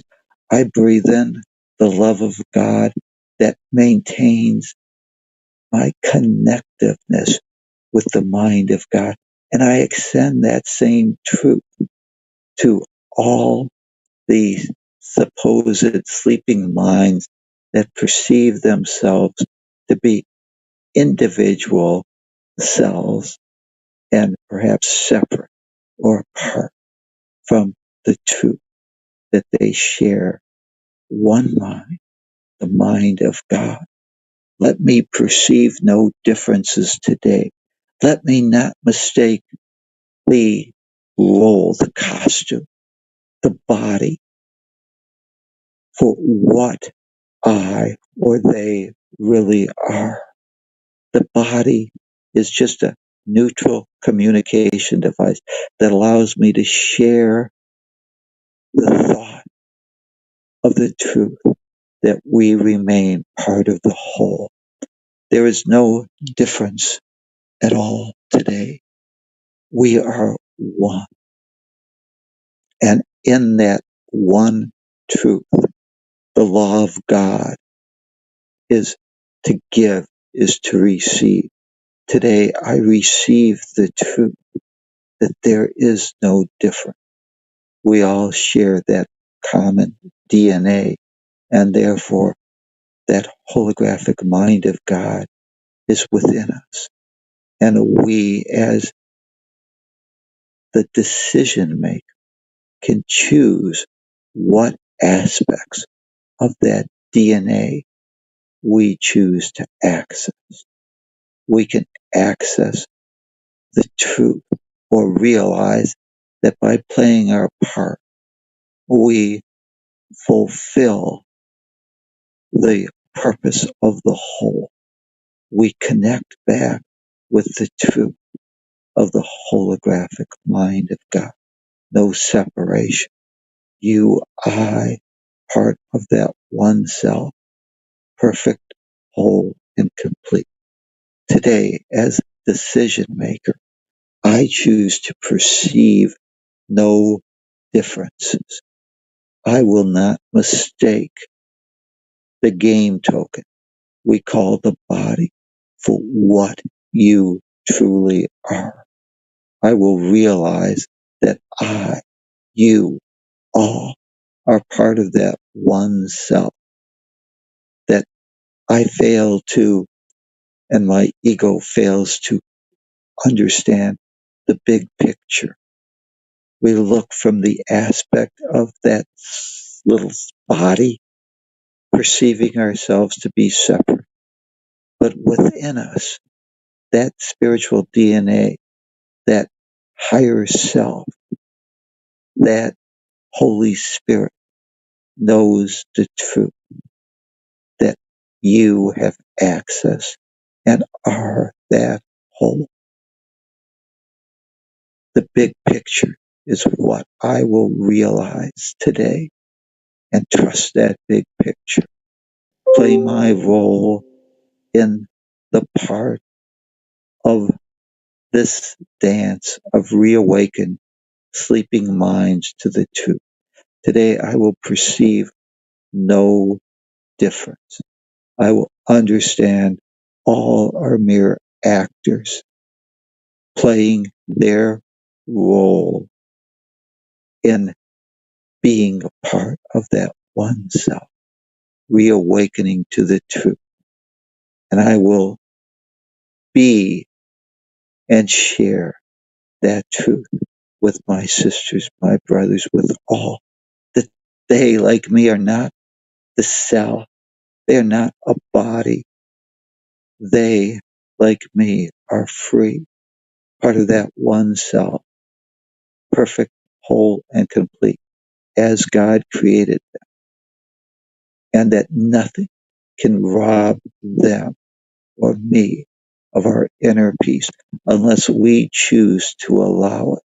I breathe in the love of God that maintains my connectiveness with the mind of God. And I extend that same truth to all these supposed sleeping minds that perceive themselves to be individual selves and perhaps separate or apart from the truth that they share one mind, the mind of God. Let me perceive no differences today. Let me not mistake the role, the costume, the body for what I or they really are. The body is just a neutral communication device that allows me to share the thought of the truth that we remain part of the whole. There is no difference at all today. We are one. And in that one truth, the law of God is to give, is to receive. Today I receive the truth that there is no difference. We all share that common DNA, and therefore that holographic mind of God is within us. And we, as the decision maker, can choose what aspects of that DNA we choose to access. We can access the truth or realize that by playing our part, we fulfill the purpose of the whole. We connect back with the truth of the holographic mind of God. No separation. You, I, part of that one self, perfect, whole, and complete. Today, as a decision maker, I choose to perceive no differences. I will not mistake the game token we call the body for what you truly are. I will realize that I, you, all are part of that one self, that I fail to, and my ego fails to understand the big picture. We look from the aspect of that little body, perceiving ourselves to be separate. But within us, that spiritual DNA, that higher self, that Holy Spirit knows the truth, that you have access and are that whole. The big picture is what I will realize today, and trust that big picture. Play my role in the part of this dance of reawakened sleeping minds to the truth. Today I will perceive no difference. I will understand all are mere actors playing their role in being a part of that one self, reawakening to the truth. And I will be and share that truth with my sisters, my brothers, with all, that they, like me, are not the cell. They are not a body. They, like me, are free, part of that one self, perfect, whole, and complete, as God created them, and that nothing can rob them or me of our inner peace unless we choose to allow it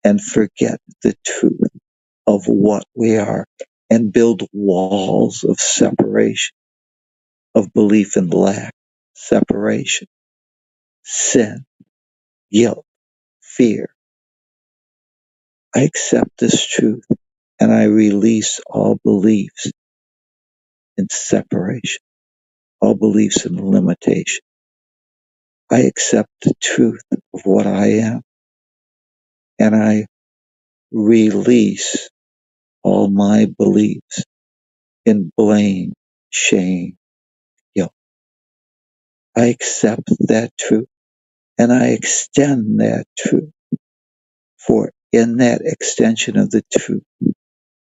and forget the truth of what we are and build walls of separation, of belief in lack, separation, sin, guilt, fear. I accept this truth and I release all beliefs in separation, all beliefs in limitation. I accept the truth of what I am and I release all my beliefs in blame, shame, guilt. I accept that truth and I extend that truth, for in that extension of the truth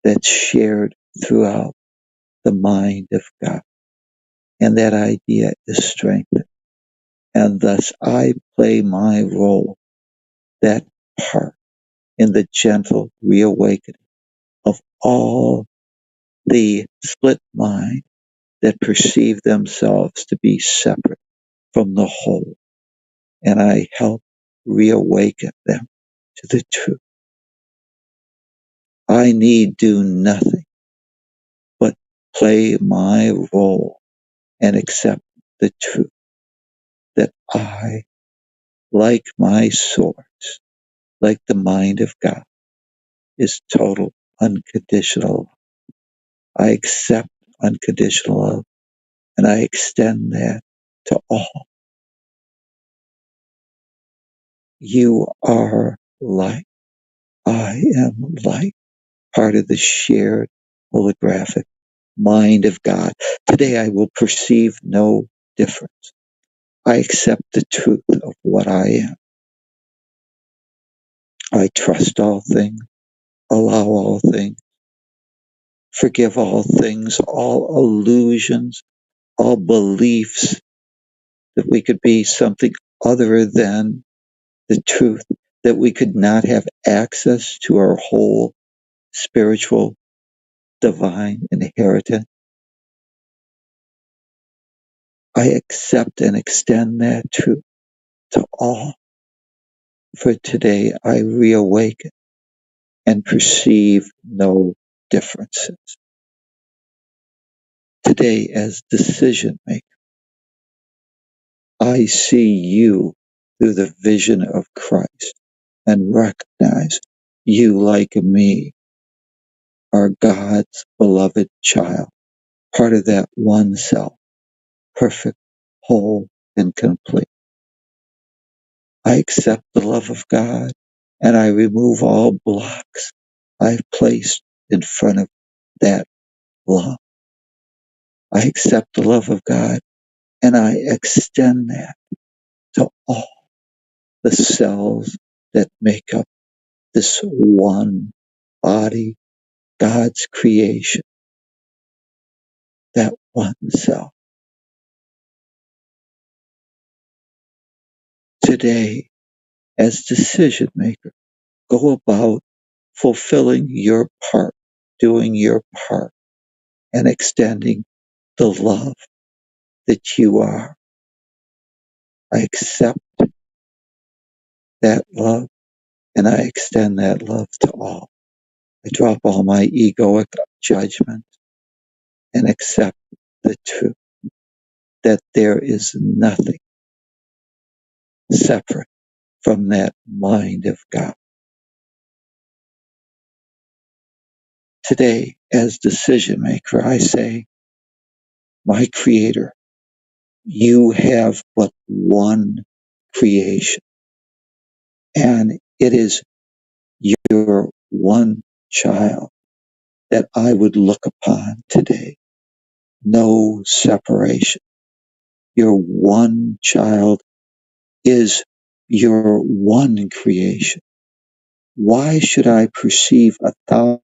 that's shared throughout the mind of God, and that idea is strengthened. And thus I play my role, that part in the gentle reawakening of all the split mind that perceive themselves to be separate from the whole. And I help reawaken them to the truth. I need do nothing but play my role and accept the truth that I, like my source, like the mind of God, is total unconditional. I accept unconditional love and I extend that to all. You are light. I am light. part of the shared holographic mind of God. Today I will perceive no difference. I accept the truth of what I am. I trust all things, allow all things, forgive all things, all illusions, all beliefs that we could be something other than the truth, that we could not have access to our whole spiritual, divine inheritance. I accept and extend that truth to all. For today I reawaken and perceive no differences. Today, as decision maker, I see you through the vision of Christ and recognize you, like me, are God's beloved child, part of that one self, perfect, whole, and complete. I accept the love of God and I remove all blocks I've placed in front of that love. I accept the love of God and I extend that to all the cells that make up this one body, God's creation, that one cell. Today, as decision maker, go about fulfilling your part, doing your part, and extending the love that you are. I accept that love and I extend that love to all. I drop all my egoic judgment and accept the truth that there is nothing separate from that mind of God. Today, as decision maker, I say, my creator, you have but one creation, and it is your one child that I would look upon today. No separation. Your one child is your one creation. Why should I perceive 1,000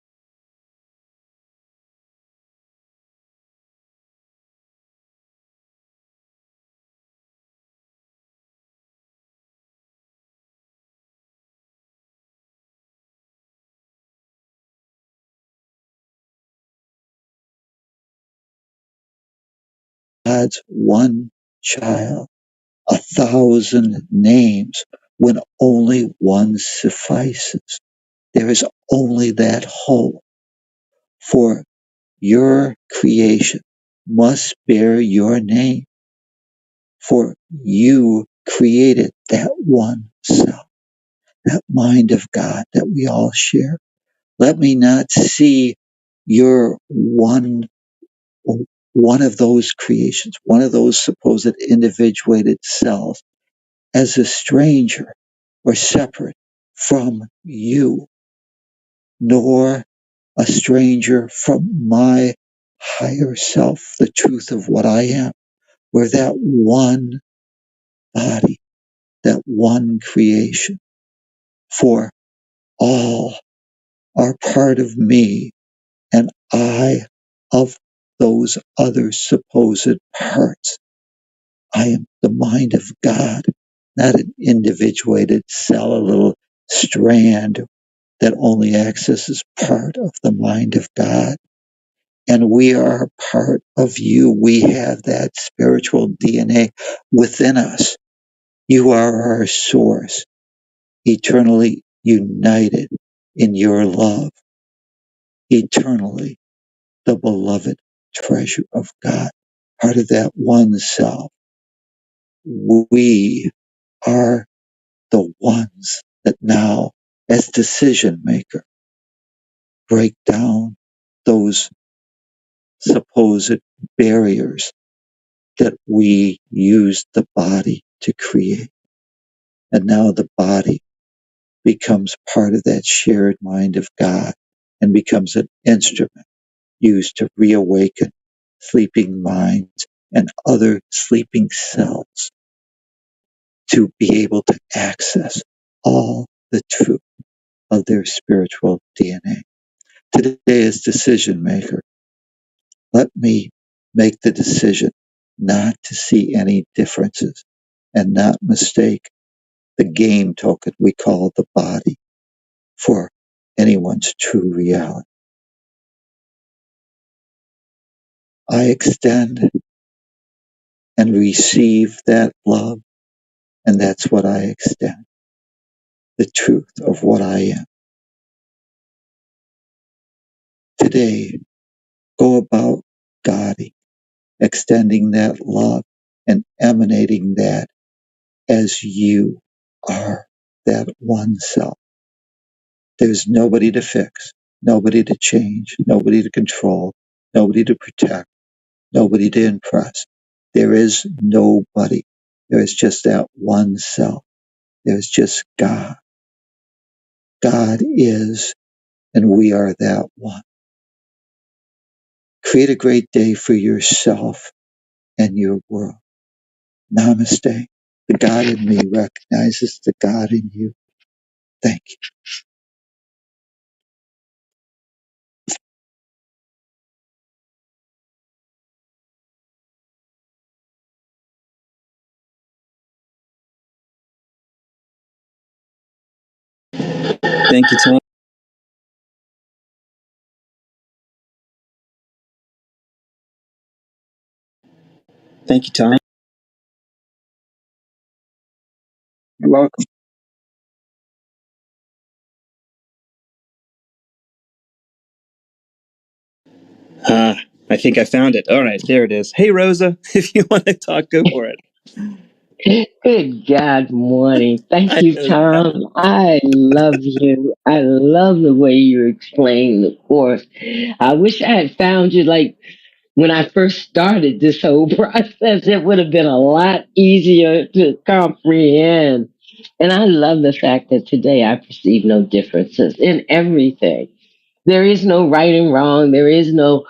God's one child, 1,000 names, when only one suffices? There is only that whole. For your creation must bear your name, for you created that one self, that mind of God that we all share. Let me not see your one of those creations, one of those supposed individuated selves, as a stranger or separate from you, nor a stranger from my higher self, the truth of what I am. We're that one body, that one creation. For all are part of me, and I of those other supposed parts. I am the mind of God, not an individuated cell, a little strand that only accesses part of the mind of God. And we are part of you. We have that spiritual DNA within us. You are our source, eternally united in your love, eternally the beloved treasure of God, part of that one self. We are the ones that now, as decision maker, break down those supposed barriers that we use the body to create. And now the body becomes part of that shared mind of God. and becomes an instrument used to reawaken sleeping minds and other sleeping cells to be able to access all the truth of their spiritual DNA. Today is decision maker. Let me make the decision not to see any differences and not mistake the game token we call the body for anyone's true reality. I extend and receive that love, and that's what I extend, the truth of what I am. Today, go about guiding, extending that love and emanating that as you are that one self. There's nobody to fix, nobody to change, nobody to control, nobody to protect, nobody to impress. There is nobody. There is just that one self. There's just God. God is, and we are that one. Create a great day for yourself and your world. Namaste. The God in me recognizes the God in you. Thank you. Thank you, Tom. Thank you, Tom. You're welcome. I think I found it. All right, there it is. Hey, Rosa, if you want to talk, go for it. Good God morning. Thank you, Tom. I love you. I love the way you explain the course. I wish I had found you like when I first started this whole process. It would have been a lot easier to comprehend. And I love the fact that today I perceive no differences in everything. There is no right and wrong. There is no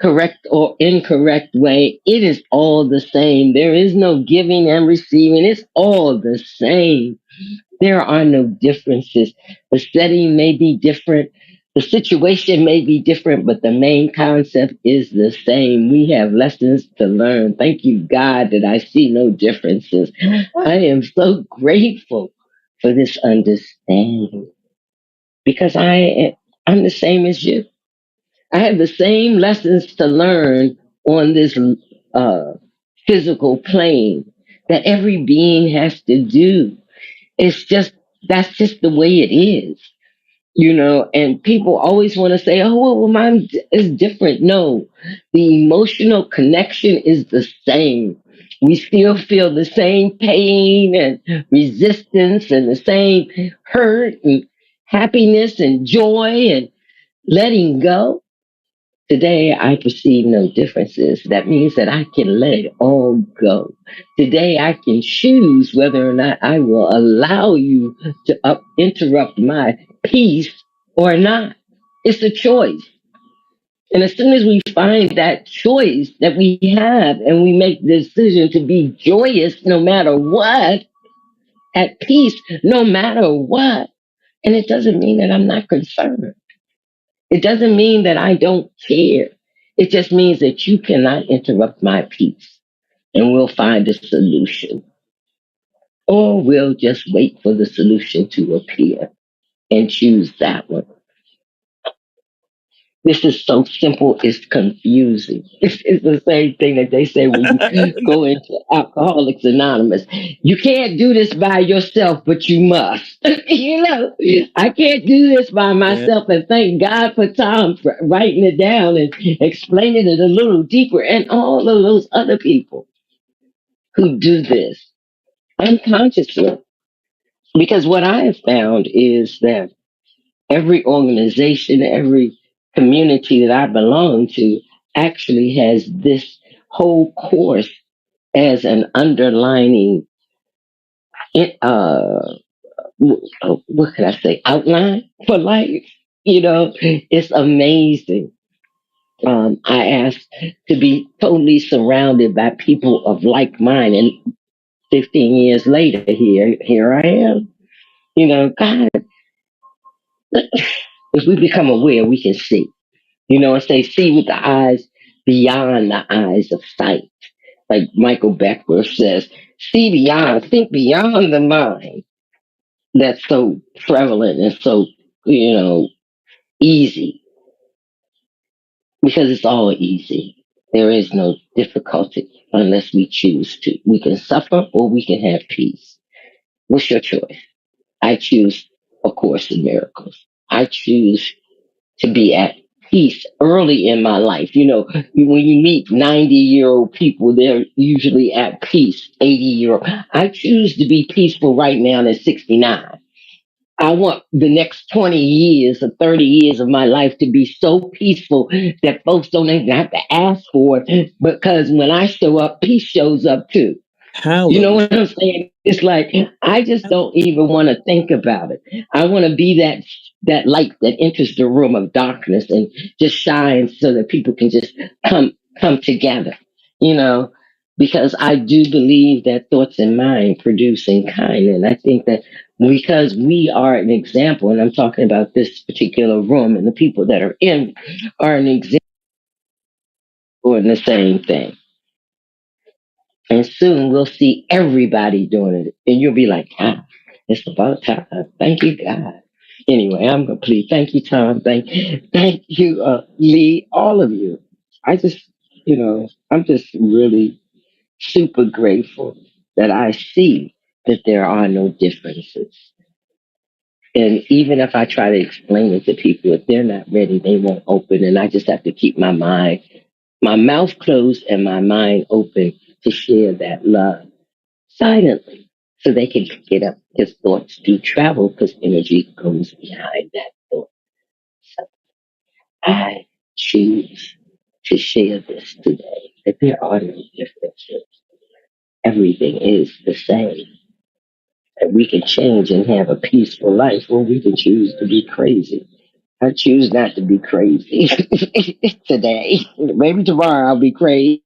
correct or incorrect way. It is all the same. There is no giving and receiving. It's all the same. There are no differences. The setting may be different. The situation may be different, but the main concept is the same. We have lessons to learn. Thank you, God, that I see no differences. I am so grateful for this understanding because I'm the same as you. I have the same lessons to learn on this uh, physical plane that every being has to do. It's just, that's just the way it is, and people always want to say, oh, well, mine is different. No, the emotional connection is the same. We still feel the same pain and resistance and the same hurt and happiness and joy and letting go. Today, I perceive no differences. That means that I can let it all go. Today, I can choose whether or not I will allow you to interrupt my peace or not. It's a choice. And as soon as we find that choice that we have and we make the decision to be joyous no matter what, at peace no matter what, and it doesn't mean that I'm not concerned. It doesn't mean that I don't care. It just means that you cannot interrupt my peace and we'll find a solution. Or we'll just wait for the solution to appear and choose that one. This is so simple, it's confusing. It's the same thing that they say when you go into Alcoholics Anonymous. You can't do this by yourself, but you must. I can't do this by Yeah. myself. And thank God for Tom for writing it down and explaining it a little deeper, and all of those other people who do this unconsciously. Because what I have found is that every organization, every community that I belong to actually has this whole course as an underlining, what can I say, outline for life. It's amazing. I asked to be totally surrounded by people of like mind, and 15 years later, here I am. God, if we become aware, we can see. And say, see with the eyes beyond the eyes of sight. Like Michael Beckler says, see beyond, think beyond the mind. That's so prevalent and so, easy because it's all easy. There is no difficulty unless we choose to. We can suffer or we can have peace. What's your choice? I choose A Course in Miracles. I choose to be at peace early in my life. When you meet 90-year-old people, they're usually at peace. 80-year-old. I choose to be peaceful right now at 69. I want the next 20 years or 30 years of my life to be so peaceful that folks don't even have to ask for it because when I show up, peace shows up too. You know Hallelujah. what I'm saying? It's like I just don't even want to think about it. I want to be that light that enters the room of darkness and just shines so that people can just come together. You know, because I do believe that thoughts in mind produce in kind, and I think that because we are an example, and I'm talking about this particular room and the people that are in are an example doing the same thing. And soon we'll see everybody doing it. And you'll be like, it's about time. Thank you, God. Anyway, I'm complete. Thank you, Tom. Thank you, Lee, all of you. I just, I'm just really super grateful that I see that there are no differences. And even if I try to explain it to people, if they're not ready, they won't open. And I just have to keep my mouth closed and my mind open to share that love silently so they can pick it up because thoughts do travel because energy goes behind that thought. So I choose to share this today that there are no differences. Everything is the same. That we can change and have a peaceful life, or we can choose to be crazy. I choose not to be crazy today. Maybe tomorrow I'll be crazy.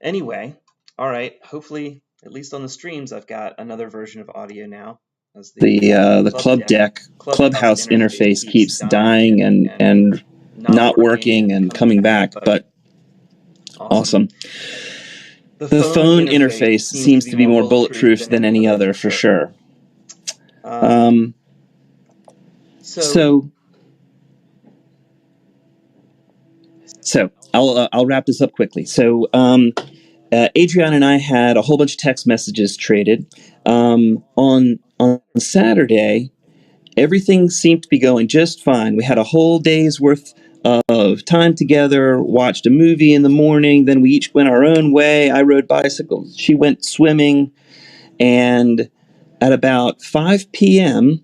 Anyway, all right. Hopefully, at least on the streams, I've got another version of audio now. As the club deck clubhouse interface keeps dying and not working and coming back, but awesome. The phone interface seems to be more bulletproof than any other, for sure. So I'll wrap this up quickly. So Adriana and I had a whole bunch of text messages traded. On Saturday, everything seemed to be going just fine. We had a whole day's worth of time together, watched a movie in the morning, then we each went our own way. I rode bicycles, she went swimming, and at about 5 p.m.,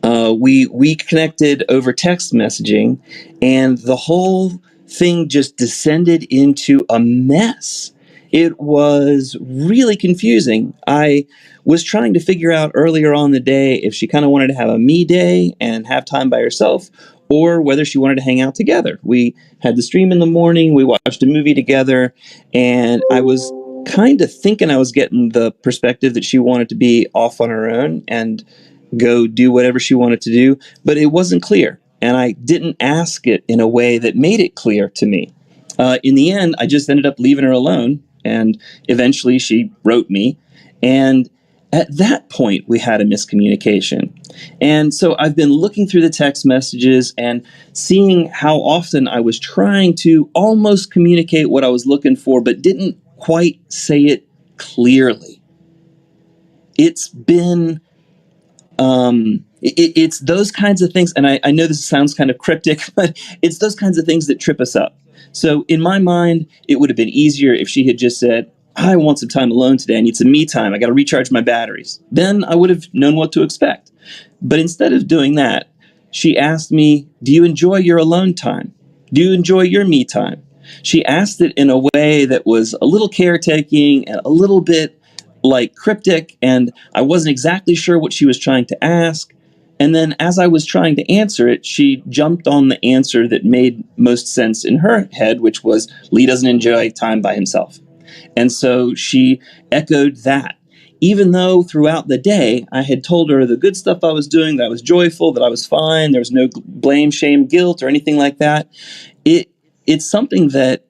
we connected over text messaging, and the whole thing just descended into a mess. It was really confusing. I was trying to figure out earlier on in the day if she kind of wanted to have a me day and have time by herself, or whether she wanted to hang out together. We had the stream in the morning, we watched a movie together, and I was kind of thinking I was getting the perspective that she wanted to be off on her own and go do whatever she wanted to do, but it wasn't clear, and I didn't ask it in a way that made it clear to me. In the end, I just ended up leaving her alone, and eventually she wrote me, and at that point, we had a miscommunication. And so I've been looking through the text messages and seeing how often I was trying to almost communicate what I was looking for, but didn't quite say it clearly. It's been it's those kinds of things, and I know this sounds kind of cryptic, but it's those kinds of things that trip us up. So in my mind, it would have been easier if she had just said, I want some time alone today. I need some me time. I got to recharge my batteries. Then I would have known what to expect. But instead of doing that, she asked me, do you enjoy your alone time? Do you enjoy your me time? She asked it in a way that was a little caretaking and a little bit like cryptic, and I wasn't exactly sure what she was trying to ask. And then as I was trying to answer it, she jumped on the answer that made most sense in her head, which was Lee doesn't enjoy time by himself. And so she echoed that. Even though throughout the day I had told her the good stuff I was doing, that I was joyful, that I was fine, there was no blame, shame, guilt, or anything like that, it's something that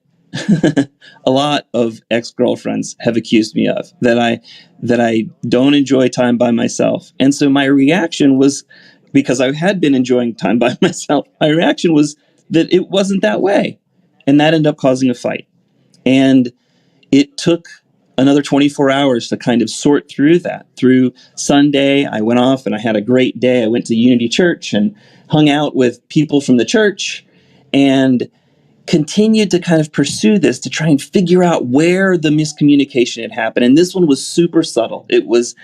a lot of ex-girlfriends have accused me of, that I don't enjoy time by myself. And so my reaction was, because I had been enjoying time by myself, my reaction was that it wasn't that way. And that ended up causing a fight. And it took another 24 hours to kind of sort through that. Through Sunday, I went off and I had a great day. I went to Unity Church and hung out with people from the church and continued to kind of pursue this to try and figure out where the miscommunication had happened. And this one was super subtle. It was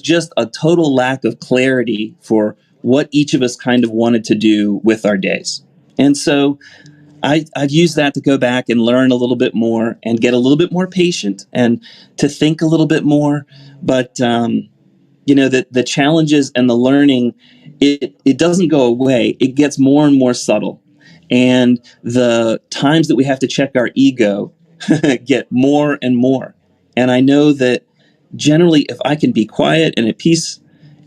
just a total lack of clarity for what each of us kind of wanted to do with our days. And so I've used that to go back and learn a little bit more and get a little bit more patient and to think a little bit more. But, the challenges and the learning, it doesn't go away. It gets more and more subtle. And the times that we have to check our ego get more and more. And I know that generally, if I can be quiet and at peace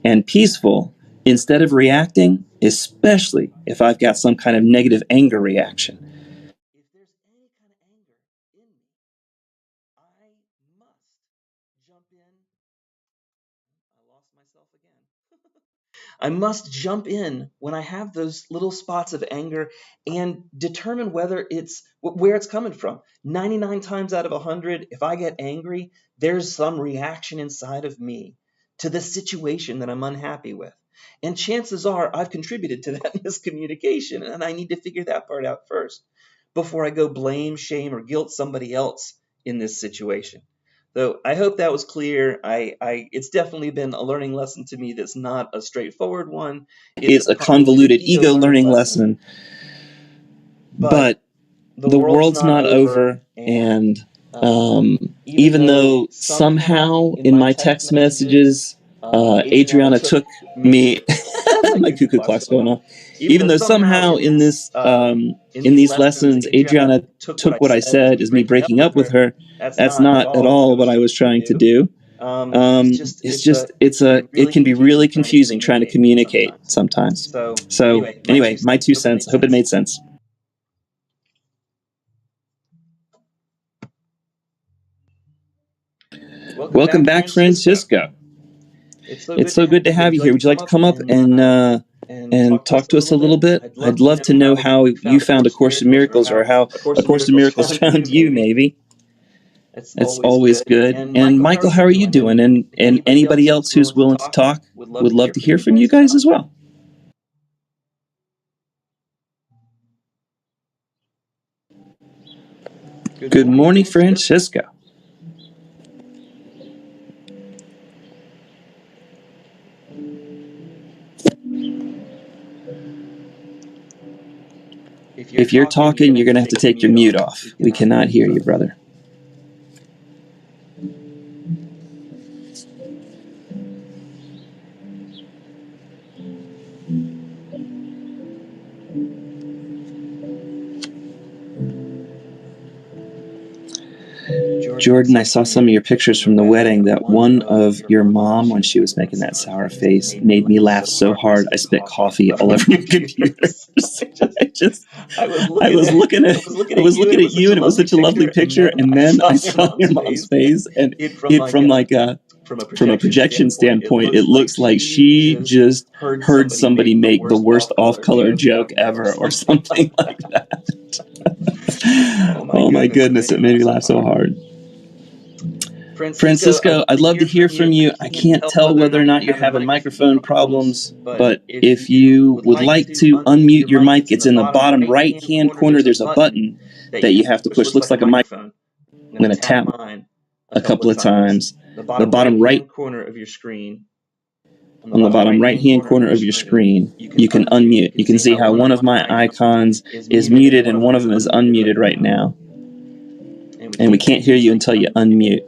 and peaceful, instead of reacting, especially if I've got some kind of negative anger reaction, if there's any kind of anger in me, I must jump in. I lost myself again. I must jump in when I have those little spots of anger and determine where it's coming from. 99 times out of 100, if I get angry, there's some reaction inside of me to the situation that I'm unhappy with. And chances are I've contributed to that miscommunication, and I need to figure that part out first before I go blame, shame, or guilt somebody else in this situation. So I hope that was clear. It's definitely been a learning lesson to me that's not a straightforward one. It's a convoluted ego learning lesson. But the world's not over, and even though somehow in my text messages, Adriana took me my cuckoo clock's going off. Even though somehow in this in these lessons, Adriana took what I said as me breaking up with her. That's not at all what I was trying to do. It can be really confusing trying to communicate sometimes. So anyway, my 2 cents. I hope it made sense. Welcome back, Francisco. It's so good to have you here. Would you like to come up and talk to us a little bit? I'd love to know how you found A Course in Miracles, or how A Course in Miracles found you, maybe. It's always good. And Michael, how are you doing? And anybody else who's willing to talk, would love to hear from you guys as well. Good morning, Francisco. If you're talking, you're going to have to take your mute off. We cannot hear you, brother. Jordan, I saw some of your pictures from the wedding. That one of your mom, when she was making that sour face, made me laugh so hard I spit coffee all over your computer. I was looking at you, and it was such a lovely picture. And then I saw your mom's face, and from a projection standpoint, it looks like she just heard somebody make the worst off-color joke ever, or something like that. Oh my goodness, it made me laugh so hard. Francisco, I'd love to hear from you. I can't tell whether or not you're having microphone problems, but if you would like to unmute your mic, it's in the bottom right-hand corner. There's a button that you have to push. Looks like a microphone. I'm going to tap a couple of times. The bottom right corner of your screen. On the bottom right-hand corner of your screen, you can unmute. You can see how one of my icons is muted and one of them is unmuted right now. And we can't hear you until you unmute.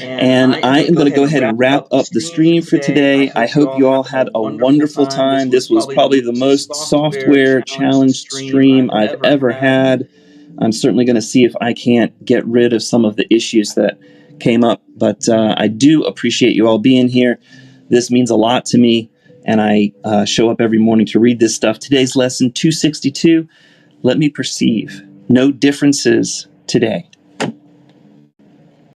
And I am going to go ahead and wrap up the stream for today. I hope you all had a wonderful time. This was probably the most software challenged stream I've ever had. I'm certainly going to see if I can't get rid of some of the issues that came up. But I do appreciate you all being here. This means a lot to me. And I show up every morning to read this stuff. Today's lesson 262. Let me perceive no differences today.